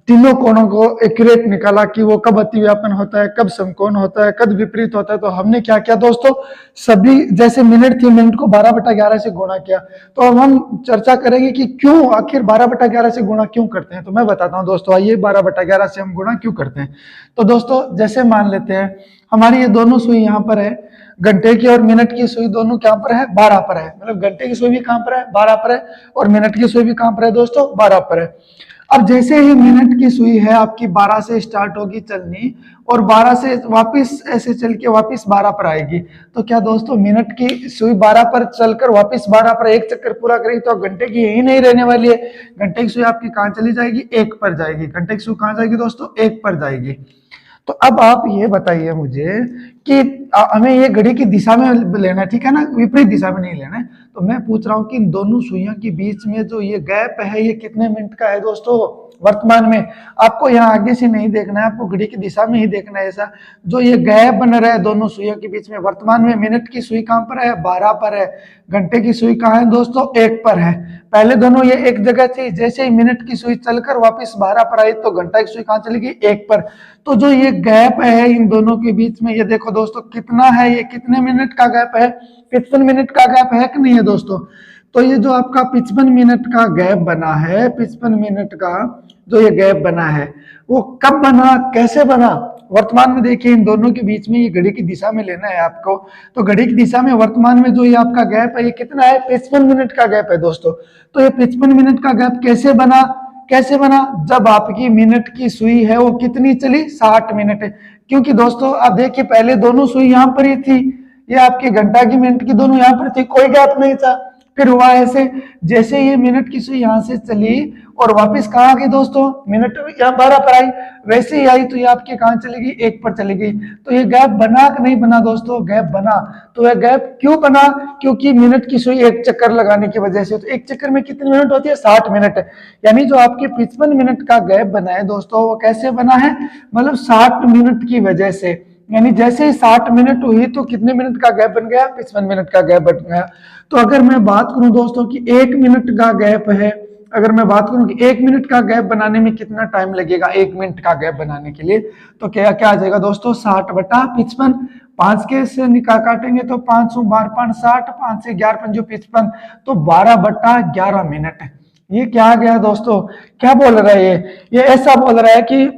Speaker 1: तीनों कोणों को एक्यूरेट निकाला कि वो कब अतिव्यापन होता है, कब समकोण होता है, कब विपरीत होता है। तो हमने क्या किया दोस्तों, सभी जैसे मिनट थी, मिनट को 12/11 से गुणा किया। तो अब हम चर्चा करेंगे कि क्यों आखिर 12/11 से गुणा क्यों करते हैं। तो मैं बताता हूं दोस्तों, आइए 12/11 से हम गुणा क्यों करते हैं। तो दोस्तों जैसे मान लेते हैं हमारी ये दोनों सुई यहाँ पर है, घंटे की और मिनट की सुई दोनों कहां पर है 12 पर है, मतलब घंटे की सुई भी कहां पर है 12 पर है और मिनट की सुई भी कहां पर है दोस्तों 12 पर है। अब जैसे ही मिनट की सुई है आपकी 12 से स्टार्ट होगी चलनी और 12 से वापस ऐसे चल के वापस 12 पर आएगी। तो क्या दोस्तों मिनट की सुई 12 पर चलकर वापस 12 पर एक चक्कर पूरा करेगी तो घंटे की यही नहीं रहने वाली है। घंटे की सुई आपकी कहां चली जाएगी 1 पर जाएगी। घंटे की सुई कहां जाएगी दोस्तों 1 पर जाएगी। तो अब आप ये बताइए मुझे कि हमें ये घड़ी की दिशा में लेना है, ठीक है ना, विपरीत दिशा में नहीं लेना है। तो मैं पूछ रहा हूं कि इन दोनों सुइयों के बीच में जो ये गैप है ये कितने मिनट का है दोस्तों वर्तमान में। आपको यहाँ आगे से नहीं देखना है, आपको घड़ी की दिशा में ही देखना है। ऐसा जो ये गैप बन रहा है दोनों सुइयों के बीच में वर्तमान में, मिनट की सुई कहां पर है 12 पर है, घंटे की सुई कहां है दोस्तों 1 पर है। पहले दोनों ये एक जगह थी, जैसे ही मिनट की सुई चलकर वापस 12 पर आई तो घंटा की सुई कहां चली गई 1 पर। तो जो ये गैप है इन दोनों के बीच में, ये देखो दोस्तों कितना है, ये कितने मिनट का गैप है 55 मिनट का गैप है कि नहीं है दोस्तों। तो ये जो आपका 55 मिनट का गैप बना है, 55 मिनट का जो ये गैप बना है वो कब बना, कैसे बना? वर्तमान में देखिए इन दोनों के बीच में ये घड़ी की दिशा में लेना है आपको। तो घड़ी की दिशा में वर्तमान में जो ये आपका गैप है ये कितना है? 55 मिनट का गैप है दोस्तों। तो ये 55 मिनट का गैप कैसे बना? कैसे बना? जब आपकी मिनट की सुई है वो कितनी चली? 60 मिनट। क्योंकि दोस्तों आप देखिए पहले दोनों सुई यहाँ पर ही थी, ये आपके घंटा की मिनट की दोनों यहाँ पर थी, कोई गैप नहीं था। फिर हुआ ऐसे, जैसे ये मिनट की सुई यहाँ से चली और वापस कहाँ गई दोस्तों? मिनट यहाँ 12 पर आई, वैसे ही आई तो ये आपके कहाँ चली गई? 1 पर चली गई। तो ये गैप बना कि नहीं बना दोस्तों? गैप बना। तो यह गैप क्यों बना? क्योंकि मिनट की सुई एक चक्कर लगाने की वजह से। तो एक चक्कर में कितनी मिनट होती है? 60 मिनट। यानी जो आपके 55 मिनट का गैप बना है दोस्तों वो कैसे बना है? मतलब 60 मिनट की वजह से। यानी जैसे ही 60 मिनट हुई तो कितने मिनट का गैप बन गया? 55 मिनट का गैप बन गया। तो अगर मैं बात करूं दोस्तों कि 1 मिनट का गैप है, अगर मैं बात करूं कि 1 मिनट का गैप बनाने में कितना टाइम लगेगा 1 मिनट का गैप बनाने के लिए, तो क्या क्या आ जाएगा दोस्तों? 60/55। 5 के से निकाल काटेंगे तो 5 12 5 60, 5 से 11 5 55, तो 12/11 मिनट। ये क्या आ गया दोस्तों? क्या बोल रहा है ये ऐसा बोल रहा है कि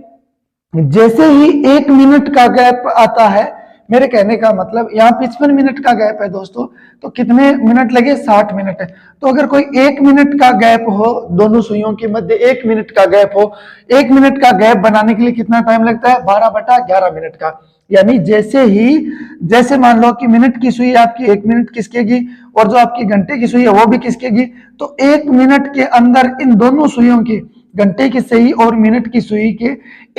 Speaker 1: जैसे ही 1 मिनट का गैप आता है, मेरे कहने का मतलब यहाँ 55 मिनट का गैप है दोस्तों, तो कितने मिनट लगे? 60 मिनट है। तो अगर कोई 1 मिनट का गैप हो, दोनों सुइयों के मध्य 1 मिनट का गैप हो, 1 मिनट का गैप बनाने के लिए कितना टाइम लगता है? 12/11 मिनट का। यानी जैसे मान लो कि मिनट की सुई आपकी 1 मिनट खिसकेगी और जो आपकी घंटे की सुई है वो भी खिसकेगी, तो 1 मिनट के अंदर इन दोनों सुइयों की, घंटे की सुई और मिनट की सुई के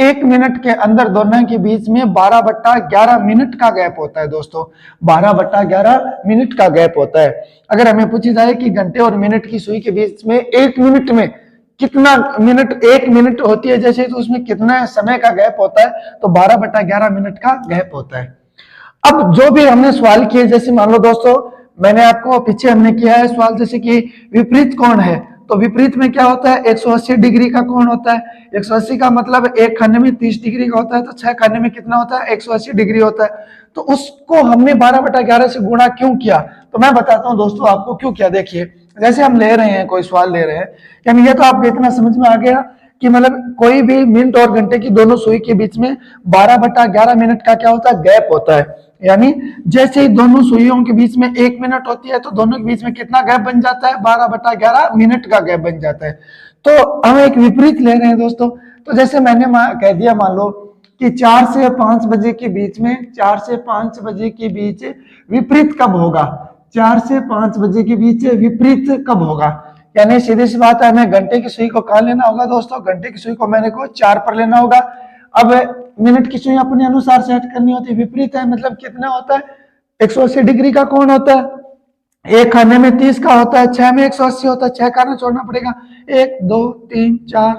Speaker 1: 1 मिनट के अंदर दोनों के बीच में 12/11 मिनट का गैप होता है दोस्तों। 12/11 मिनट का गैप होता है। अगर हमें पूछी जाए कि घंटे और मिनट की सुई के बीच में 1 मिनट में कितना मिनट, 1 मिनट होती है जैसे, तो उसमें कितना समय का गैप होता है? तो 12/11 मिनट का गैप होता है। अब जो भी हमने सवाल किए, जैसे मान लो दोस्तों मैंने आपको पीछे हमने किया है सवाल, जैसे कि विपरीत कोण है, तो विपरीत में क्या होता है? 180 डिग्री का कोण होता है। 180 का मतलब एक खाने में 30 डिग्री का होता है, तो 6 खाने में कितना होता है? 180 डिग्री होता है। तो उसको हमने 12/11 से गुणा क्यों किया? तो मैं बताता हूं दोस्तों आपको क्यों किया। देखिए जैसे हम ले रहे हैं, कोई सवाल ले रहे हैं, यानी ये तो आपको इतना समझ में आ गया कि मतलब कोई भी मिनट और घंटे की दोनों सुई के बीच में 12/11 मिनट का क्या होता है? गैप होता है। यानी जैसे ही दोनों सुइयों के बीच में 1 मिनट होती है तो दोनों के बीच में कितना गैप बन जाता है? 12/11 मिनट का गैप बन जाता है। तो हम एक विपरीत ले रहे हैं दोस्तों। तो जैसे मैंने कह दिया, मान लो कि 4 से 5 बजे के बीच में, 4 से 5 बजे के बीच विपरीत कब होगा? 4 से 5 बजे के बीच विपरीत कब होगा? यानी सीधी सी बात है, हमें घंटे की सुई को कहाँ लेना होगा दोस्तों? घंटे की सुई को मैंने को 4 पर लेना होगा। अब मिनट की सुई अपने अनुसार सेट करनी होती है। विपरीत है मतलब कितना होता है? 180 डिग्री का कोण होता है। एक खाने में 30 का होता है, 6 में 180 होता है, 6 खाना छोड़ना पड़ेगा। 1 2 3 4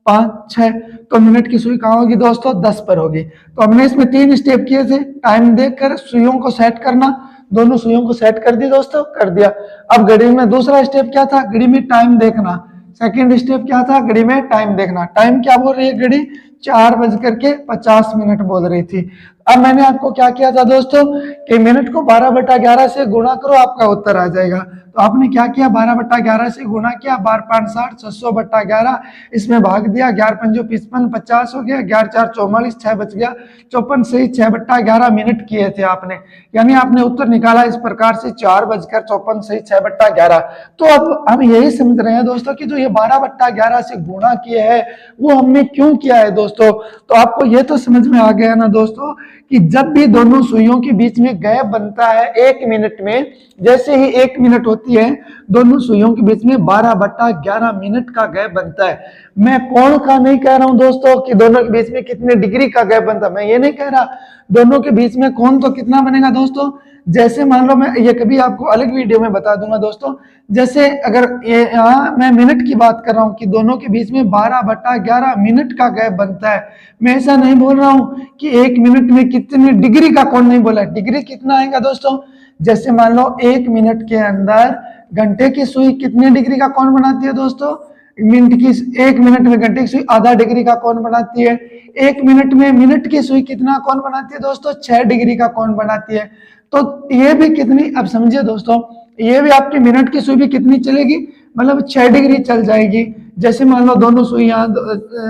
Speaker 1: 5 6, तो मिनट की सुई कहाँ होगी दोस्तों? 10 पर होगी। तो हमने इसमें 3 स्टेप किए थे। टाइम देखकर सुइयों को सेट करना, दोनों सुइयों को सेट कर दी दोस्तों, कर दिया। अब घड़ी में दूसरा स्टेप क्या था? घड़ी में टाइम देखना। सेकंड स्टेप क्या था? घड़ी में टाइम देखना। टाइम क्या बोल रही है घड़ी? 4:50 बोल रही थी। अब मैंने आपको क्या किया था दोस्तों कि मिनट को 12/11 से गुणा करो, आपका उत्तर आ जाएगा। तो आपने क्या किया? 12/11 से गुणा किया, 12 5 60, 600/11, इसमें भाग दिया, 11 5 55, 50 हो गया, 11 4 44, 6 बच गया 54, सही 6/11 मिनट किए थे आपने। यानी आपने उत्तर निकाला इस प्रकार से 4:54 सही 6/11। तो अब हम यही समझ रहे हैं दोस्तों कि जो ये 12/11 से गुणा किए है वो हमने क्यों किया है दोस्तों। तो आपको ये तो समझ में आ गया ना दोस्तों कि जब भी दोनों सुइयों के बीच में गैप बनता है 1 मिनट में, जैसे ही 1 मिनट होती है दोनों सुइयों के बीच में 12/11 मिनट का गैप बनता है। मैं कोण का नहीं कह रहा हूं दोस्तों कि दोनों के बीच में कितने डिग्री का गैप बनता है, मैं ये नहीं कह रहा। दोनों के बीच में कोण तो कितना बनेगा दोस्तों? जैसे मान लो, मैं ये कभी आपको अलग वीडियो में बता दूंगा दोस्तों। जैसे अगर ये यहाँ मैं मिनट की बात कर रहा हूँ कि दोनों के बीच में 12/11 मिनट का गैप बनता है। मैं ऐसा नहीं बोल रहा हूँ कि 1 मिनट में कितने डिग्री का कोण, नहीं बोला। डिग्री कितना आएगा दोस्तों? जैसे मान लो 1 मिनट के अंदर घंटे की सुई कितने डिग्री का कोण बनाती है दोस्तों? मिनट की 1 मिनट में घंटे की सुई आधा डिग्री का कोण बनाती है। 1 मिनट में मिनट की सुई कितना कोण बनाती है दोस्तों? 6 डिग्री का कोण बनाती है। तो ये भी कितनी, अब समझिए दोस्तों, ये भी आपकी मिनट की सुई भी कितनी चलेगी, मतलब 6 डिग्री चल जाएगी। जैसे मान लो दोनों सुई यहाँ,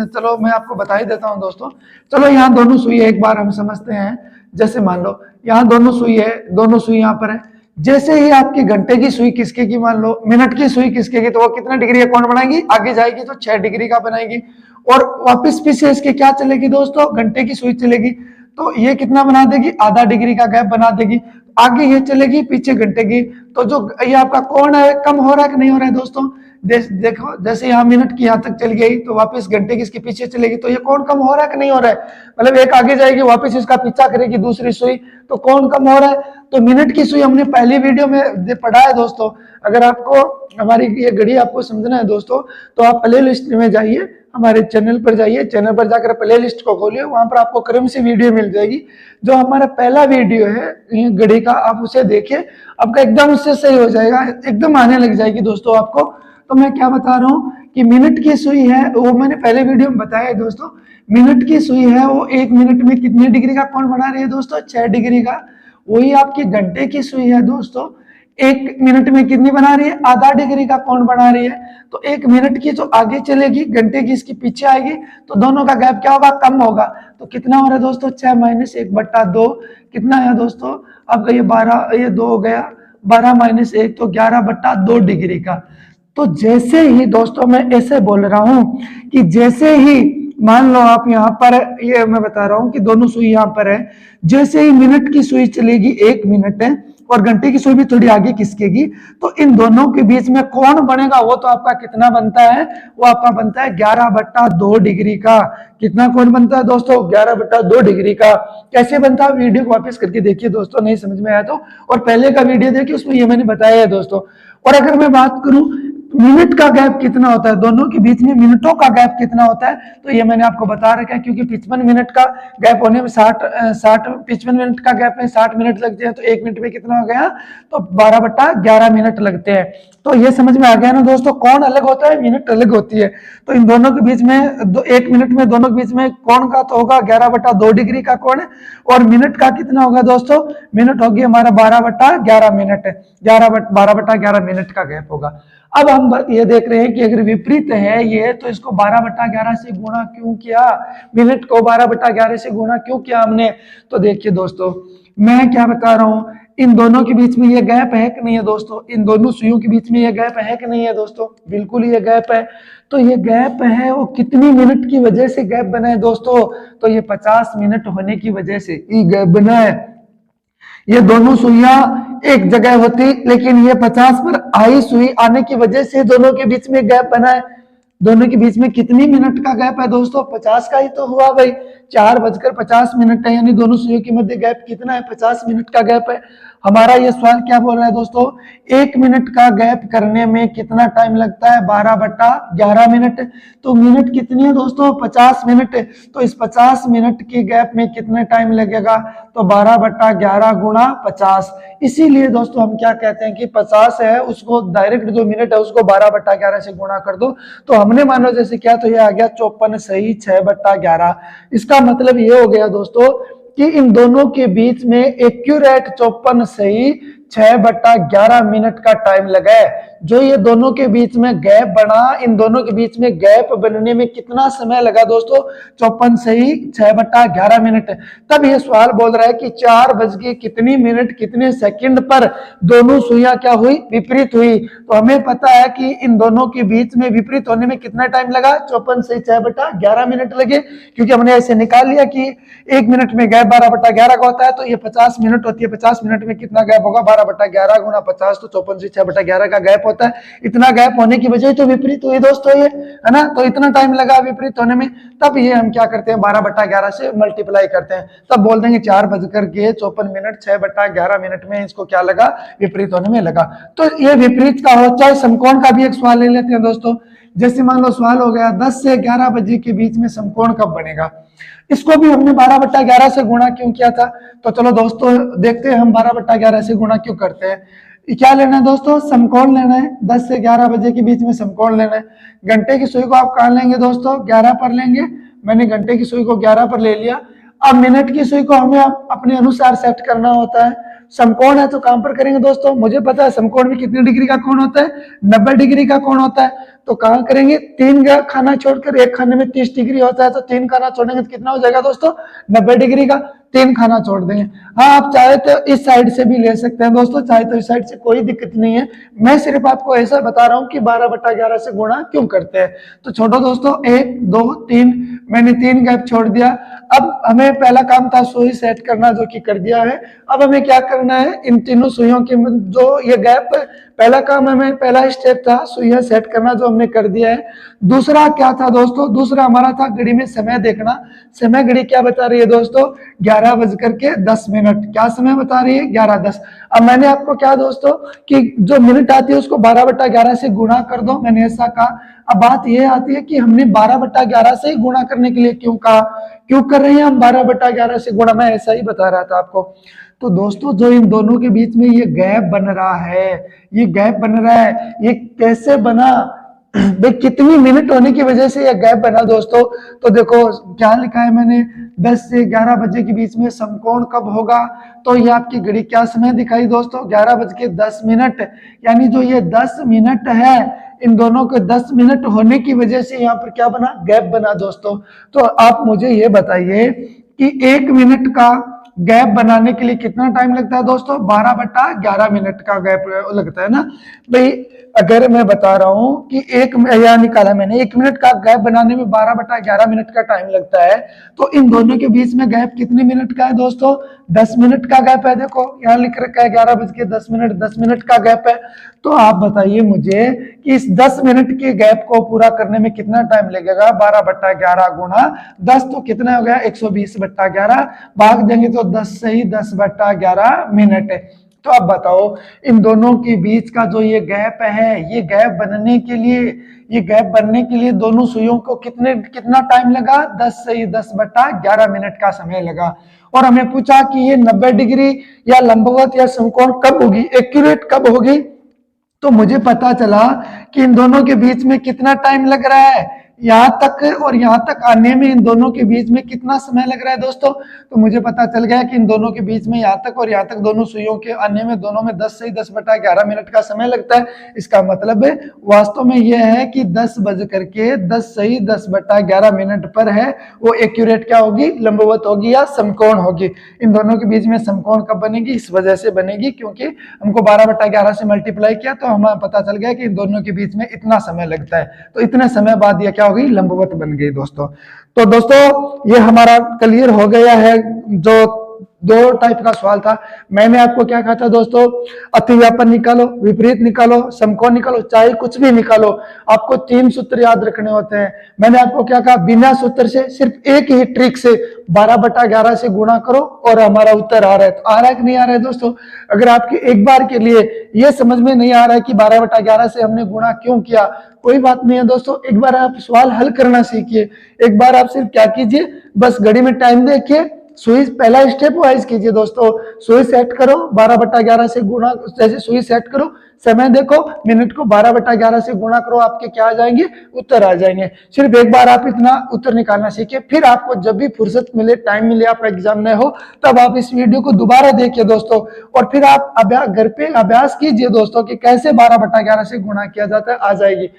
Speaker 1: चलो मैं आपको बता ही देता हूँ दोस्तों। चलो यहाँ दोनों सुई है, एक बार हम समझते हैं। जैसे मान लो यहाँ दोनों सुई है, दोनों सुई यहाँ पर है। जैसे ही आपकी घंटे की सुई खिसकेगी, मान लो मिनट की सुई खिसकेगी, तो वो कितना डिग्री का कोण बनाएगी, आगे जाएगी तो 6 डिग्री का बनाएगी। और वापिस पीछे इसके क्या चलेगी दोस्तों, घंटे की सुई चलेगी, तो ये कितना बना देगी, आधा डिग्री का गैप बना देगी। आगे ये चलेगी, पीछे घंटे की, तो जो ये आपका कोण है कम हो रहा है कि नहीं हो रहा है दोस्तों। देखो जैसे यहाँ मिनट की यहाँ तक चल गई, तो वापस घंटे की इसके पीछे चलेगी, तो ये कोण कम हो रहा है कि नहीं हो रहा है। मतलब एक आगे जाएगी, वापस इसका पीछा करेगी दूसरी सुई, तो कोण कम हो रहा है। तो मिनट की सुई हमने पहली वीडियो में पढ़ा है दोस्तों। अगर आपको हमारी ये घड़ी आपको समझना है दोस्तों, तो आप प्ले लिस्ट में जाइए, हमारे चैनल पर जाइए, चैनल पर जाकर प्ले लिस्ट को खोलिए, वहां पर आपको क्रम से वीडियो मिल जाएगी। जो हमारा पहला वीडियो है घड़ी का, आप उसे देखिए, आपका एकदम उससे सही हो जाएगा, एकदम आने लग जाएगी दोस्तों आपको। तो मैं क्या बता रहा हूँ कि मिनट की सुई है, वो मैंने पहले वीडियो में बताया है दोस्तों। मिनट की सुई है वो 1 मिनट में कितने डिग्री का कोण बना रही है दोस्तों, 6 डिग्री का। वही आपकी घंटे की सुई है दोस्तों, 1 मिनट में कितनी बना रही है, आधा डिग्री का कोण बना रही है। तो 1 मिनट की जो आगे चलेगी, घंटे की इसकी पीछे आएगी, तो दोनों का गैप क्या होगा, कम होगा। तो कितना हो रहा है दोस्तों, 6 - 1/2, कितना है दोस्तों आपका, ये 12, ये 2 हो गया, 12 - 1 तो 11/2 डिग्री का। तो जैसे ही दोस्तों मैं ऐसे बोल रहा हूं कि जैसे ही मान लो आप यहाँ पर, ये मैं बता रहा हूं कि दोनों सुई यहाँ पर है, जैसे ही मिनट की सुई चलेगी 1 मिनट है, और घंटे की सुई भी थोड़ी आगे खिसकेगी, तो इन दोनों के बीच में कोण बनेगा, वो तो आपका कितना बनता है, वो आपका बनता है 11/2 डिग्री का। कितना कोण बनता है दोस्तों, 11/2 डिग्री का। कैसे बनता है, वीडियो को वापस करके देखिए दोस्तों, नहीं समझ में आया तो, और पहले का वीडियो देखिए, उसमें ये मैंने बताया है दोस्तों। और अगर मैं बात करूं मिनट का गैप कितना होता है, दोनों के बीच में मिनटों का गैप कितना होता है, तो ये मैंने आपको बता रखा है, क्योंकि 55 मिनट का गैप होने में 55 मिनट का गैप में 60 मिनट लगते हैं, तो 1 मिनट में कितना हो गया, तो 12/11 मिनट लगते हैं। तो ये समझ में आ गया ना दोस्तों, कोण अलग होता है, मिनट अलग होती है। तो इन दोनों के बीच में 1 मिनट में दोनों के बीच में कोण का तो होगा 11/2 डिग्री का कोण, और मिनट का कितना होगा दोस्तों, मिनट होगी हमारा 12/11 मिनट, 12/11 मिनट का गैप होगा। अब हम ये देख रहे हैं कि अगर विपरीत है ये, तो इसको 12/11 से गुणा क्यों किया, मिनट को 12/11 से गुणा क्यों किया हमने। तो देखिए दोस्तों, मैं क्या बता रहा हूं, इन दोनों के बीच में ये गैप है कि नहीं है दोस्तों, इन दोनों सुइयों के बीच में ये गैप है कि नहीं है दोस्तों, बिल्कुल ये गैप है। तो ये गैप है, वो कितनी मिनट की वजह से गैप बना है दोस्तों, तो ये 50 मिनट होने की वजह से ये गैप बना है। ये दोनों सुइयां एक जगह होती, लेकिन ये 50 पर आई सुई आने की वजह से दोनों के बीच में गैप बना है। दोनों के बीच में कितनी मिनट का गैप है दोस्तों, 50 का ही तो हुआ भाई, 4:50 है, यानी दोनों सुइयों के मध्य गैप कितना है, 50 मिनट का गैप है। हमारा ये सवाल क्या बोल रहा है दोस्तों, 1 मिनट का गैप करने में कितना टाइम लगता है, 12/11 मिनट। तो मिनट कितनी है दोस्तों, 50 मिनट। तो इस 50 मिनट के गैप में कितना टाइम लगेगा, तो 12/11 गुणा 50। इसीलिए दोस्तों हम क्या कहते हैं कि 50 है, उसको डायरेक्ट जो मिनट है उसको 12/11 से गुणा कर दो। तो हमने मानो जैसे क्या, तो ये आ गया 54 सही 6/11। इसका मतलब ये हो गया दोस्तों कि इन दोनों के बीच में एक्यूरेट 54 सही 6/11 मिनट का टाइम लगा है। जो ये दोनों के बीच में गैप बना, इन दोनों के बीच में गैप बनने में कितना समय लगा दोस्तों, 54 सही 6/11 मिनट। तब ये सवाल बोल रहा है कि 4 बज के कितनी मिनट कितने सेकंड पर दोनों सुइयां क्या हुई, विपरीत हुई। तो हमें पता है कि इन दोनों के बीच में विपरीत होने में कितना टाइम लगा, 54 सही 6/11 मिनट लगे, क्योंकि हमने ऐसे निकाल लिया कि 1 मिनट में गैप 12/11 का होता है, तो ये 50 मिनट होती है, 50 मिनट में कितना गैप होगा, 12/11 गुणा 50, तो 54 से 6/11 का गैप होता है। इतना गैप होने की वजह तो विपरीत हुई दोस्तों ये, है ना। तो इतना टाइम लगा विपरीत होने में, तब ये हम क्या करते हैं, 12/11 से मल्टीप्लाई करते हैं, तब बोल देंगे 4:54 मिनट 6/11 मिनट में इसको क्या लगा, विपरीत होने में लगा। तो ये विपरीत का हो, चाहे समकोण का भी एक सवाल ले लेते हैं दोस्तों। जैसे मान लो सवाल हो गया 10 से 11 बजे के बीच में समकोण कब बनेगा, इसको भी हमने 12/11 से गुणा क्यों किया था। तो चलो दोस्तों देखते हैं हम 12/11 से गुणा क्यों करते हैं। क्या लेना है दोस्तों, समकोण लेना है, 10 से 11 बजे के बीच में समकोण लेना है। घंटे की सुई को आप कहाँ लेंगे दोस्तों, 11 पर लेंगे। मैंने घंटे की सुई को 11 पर ले लिया। अब मिनट की सुई को हमें अपने अनुसार सेट करना होता है, समकोण है तो कहां पर करेंगे दोस्तों? मुझे पता है समकोण में कितनी डिग्री का कोण होता है, 90 डिग्री का कोण होता है। तो कहां करेंगे? 3 खाना छोड़कर, एक खाने में 30 डिग्री होता है, तो 3 खाना छोड़ेंगे तो कितना हो जाएगा दोस्तों? 90 डिग्री का। 3 खाना छोड़ देंगे। हाँ, आप चाहे तो इस साइड से भी ले सकते हैं दोस्तों, चाहे तो इस साइड से, कोई दिक्कत नहीं है। मैं सिर्फ आपको ऐसा बता रहा हूं कि 12/11 से गुणा क्यों करते हैं। तो छोड़ो दोस्तों, 1 2 3, मैंने 3 गैप छोड़ दिया। अब हमें पहला काम था सुई सेट करना, जो कि कर दिया है। अब हमें क्या करना है? इन तीनों सुइयों के जो ये गैप, पहला काम हमें, पहला स्टेप था सुइयां सेट करना, जो हमने कर दिया है। दूसरा क्या था दोस्तों? दूसरा हमारा था घड़ी में समय देखना। समय घड़ी क्या बता रही है दोस्तों? 11:10। क्या समय बता रही है? 11:10। अब मैंने आपको क्या दोस्तों कि जो मिनट आती है उसको 12/11 से गुणा कर दो, मैंने ऐसा कहा। अब बात यह आती है कि हमने 12/11 से ही गुणा करने के लिए क्यों कहा, क्यों कर रहे हैं हम 12/11 से गुणा? मैं ऐसा ही बता रहा था आपको। तो दोस्तों, जो इन दोनों के बीच में ये गैप बन रहा है, ये गैप बन रहा है, ये कैसे बना भाई? कितनी मिनट होने की वजह से ये गैप बना दोस्तों? तो देखो क्या लिखा है मैंने, 10 से 11 बजे के बीच में समकोण कब होगा? तो ये आपकी घड़ी क्या समय दिखाई दोस्तों? 11:10। यानी जो ये 10 मिनट है, इन दोनों के 10 मिनट होने की वजह से यहाँ पर क्या बना? गैप बना दोस्तों। तो आप मुझे ये बताइए कि 1 मिनट का गैप बनाने के लिए कितना टाइम लगता है दोस्तों? 12/11 मिनट का गैप लगता है ना भाई। अगर मैं बता रहा हूं कि यह निकाला मैंने, 1 मिनट का गैप बनाने में 12/11 मिनट का टाइम लगता है, तो इन दोनों के बीच में गैप कितने मिनट का है दोस्तों? 10 मिनट का गैप है। देखो यहाँ लिख रखा है 11:10, 10 मिनट का गैप है। तो आप बताइए मुझे कि इस 10 मिनट के गैप को पूरा करने में कितना टाइम लगेगा? 12/11 गुणा 10 तो कितना हो गया? 120/11। भाग देंगे तो 10 से ही 10/11 मिनट है। तो अब बताओ इन दोनों के बीच का जो ये गैप है, ये गैप बनने के लिए दोनों सुइयों को कितना टाइम लगा? 10 से ही 10/11 मिनट का समय लगा। और हमें पूछा कि ये 90 डिग्री या लंबवत या समकोण कब होगी, एक्यूरेट कब होगी? तो मुझे पता चला कि इन दोनों के बीच में कितना टाइम लग रहा है, यहां तक और यहां तक आने में इन दोनों के बीच में कितना समय लग रहा है दोस्तों? तो मुझे पता चल गया कि इन दोनों के बीच में यहां तक और यहां तक दोनों सुइयों के आने में दोनों में 10 से ही 10/11 मिनट का समय लगता है। इसका मतलब है वास्तव में यह है कि 10 से ही 10/11 मिनट पर है वो एक्यूरेट क्या होगी? लंबवत होगी या समकोण होगी। इन दोनों के बीच में समकोण कब बनेगी? इस वजह से बनेगी क्योंकि हमको 12/11 से मल्टीप्लाई किया तो हमें पता चल गया कि इन दोनों के बीच में इतना समय लगता है। तो इतने समय बाद यह क्या हो गई? लंबवत बन गई दोस्तों। तो दोस्तों ये हमारा क्लियर हो गया है। जो 2 टाइप का सवाल था, मैंने आपको क्या कहा था दोस्तों? अतिव्यापन निकालो, विपरीत निकालो, समकोण निकालो, चाहे कुछ भी निकालो, आपको 3 सूत्र याद रखने होते हैं। मैंने आपको क्या कहा? बिना सूत्र से सिर्फ एक ही ट्रिक से 12/11 से गुणा करो और हमारा उत्तर आ रहा है। तो आ रहा है कि नहीं आ रहा है दोस्तों? अगर आपके एक बार के लिए यह समझ में नहीं आ रहा है कि 12/11 से हमने गुणा क्यों किया, कोई बात नहीं है दोस्तों, एक बार आप सवाल हल करना सीखिए। एक बार आप सिर्फ क्या कीजिए, बस घड़ी में टाइम देखिए, सुई पहला स्टेप वाइज कीजिए दोस्तों। सुई सेट करो, 12/11 से गुणा, जैसे सुई सेट करो, समय देखो, मिनट को 12/11 से गुणा करो, आपके क्या आ जाएंगे? उत्तर आ जाएंगे। सिर्फ एक बार आप इतना उत्तर निकालना सीखिए, फिर आपको जब भी फुर्सत मिले, टाइम मिले, आपका एग्जाम में हो, तब आप इस वीडियो को दोबारा देखिए दोस्तों, और फिर आप घर पे अभ्यास कीजिए दोस्तों कि कैसे 12/11 से गुणा किया जाता है, आ जाएगी।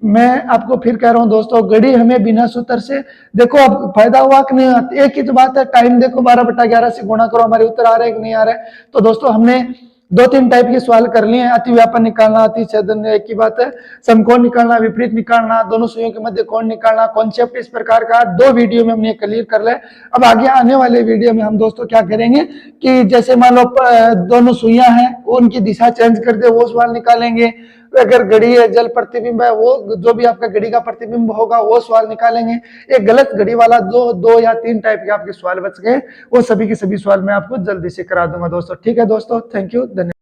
Speaker 1: मैं आपको फिर कह रहा हूं दोस्तों, घड़ी हमें बिना सूत्र से, देखो अब फायदा हुआ कि नहीं? एक ही तो बात है, टाइम देखो, 12/11 से गुणा करो, हमारे उत्तर आ रहे हैं कि नहीं आ रहे? तो दोस्तों हमने 2-3 टाइप के सवाल कर लिए हैं। अतिव्यापन निकालना, अतिछेदन एक ही बात है, समकोण निकालना, विपरीत निकालना, दोनों सुइयों के मध्य कोण निकालना, कॉन्सेप्ट इस प्रकार का 2 वीडियो में हमने क्लियर कर लिया। अब आगे आने वाले वीडियो में हम दोस्तों क्या करेंगे कि जैसे मान लो दोनों सुइयां हैं, उनकी दिशा चेंज कर दे, वो सवाल निकालेंगे। अगर घड़ी है, जल प्रतिबिंब है, वो जो भी आपका घड़ी का प्रतिबिंब होगा वो सवाल निकालेंगे। एक गलत घड़ी वाला 2 या 3 टाइप के आपके सवाल बच गए, वो सभी के सभी सवाल मैं आपको जल्दी से करा दूंगा दोस्तों। ठीक है दोस्तों, थैंक यू, धन्यवाद।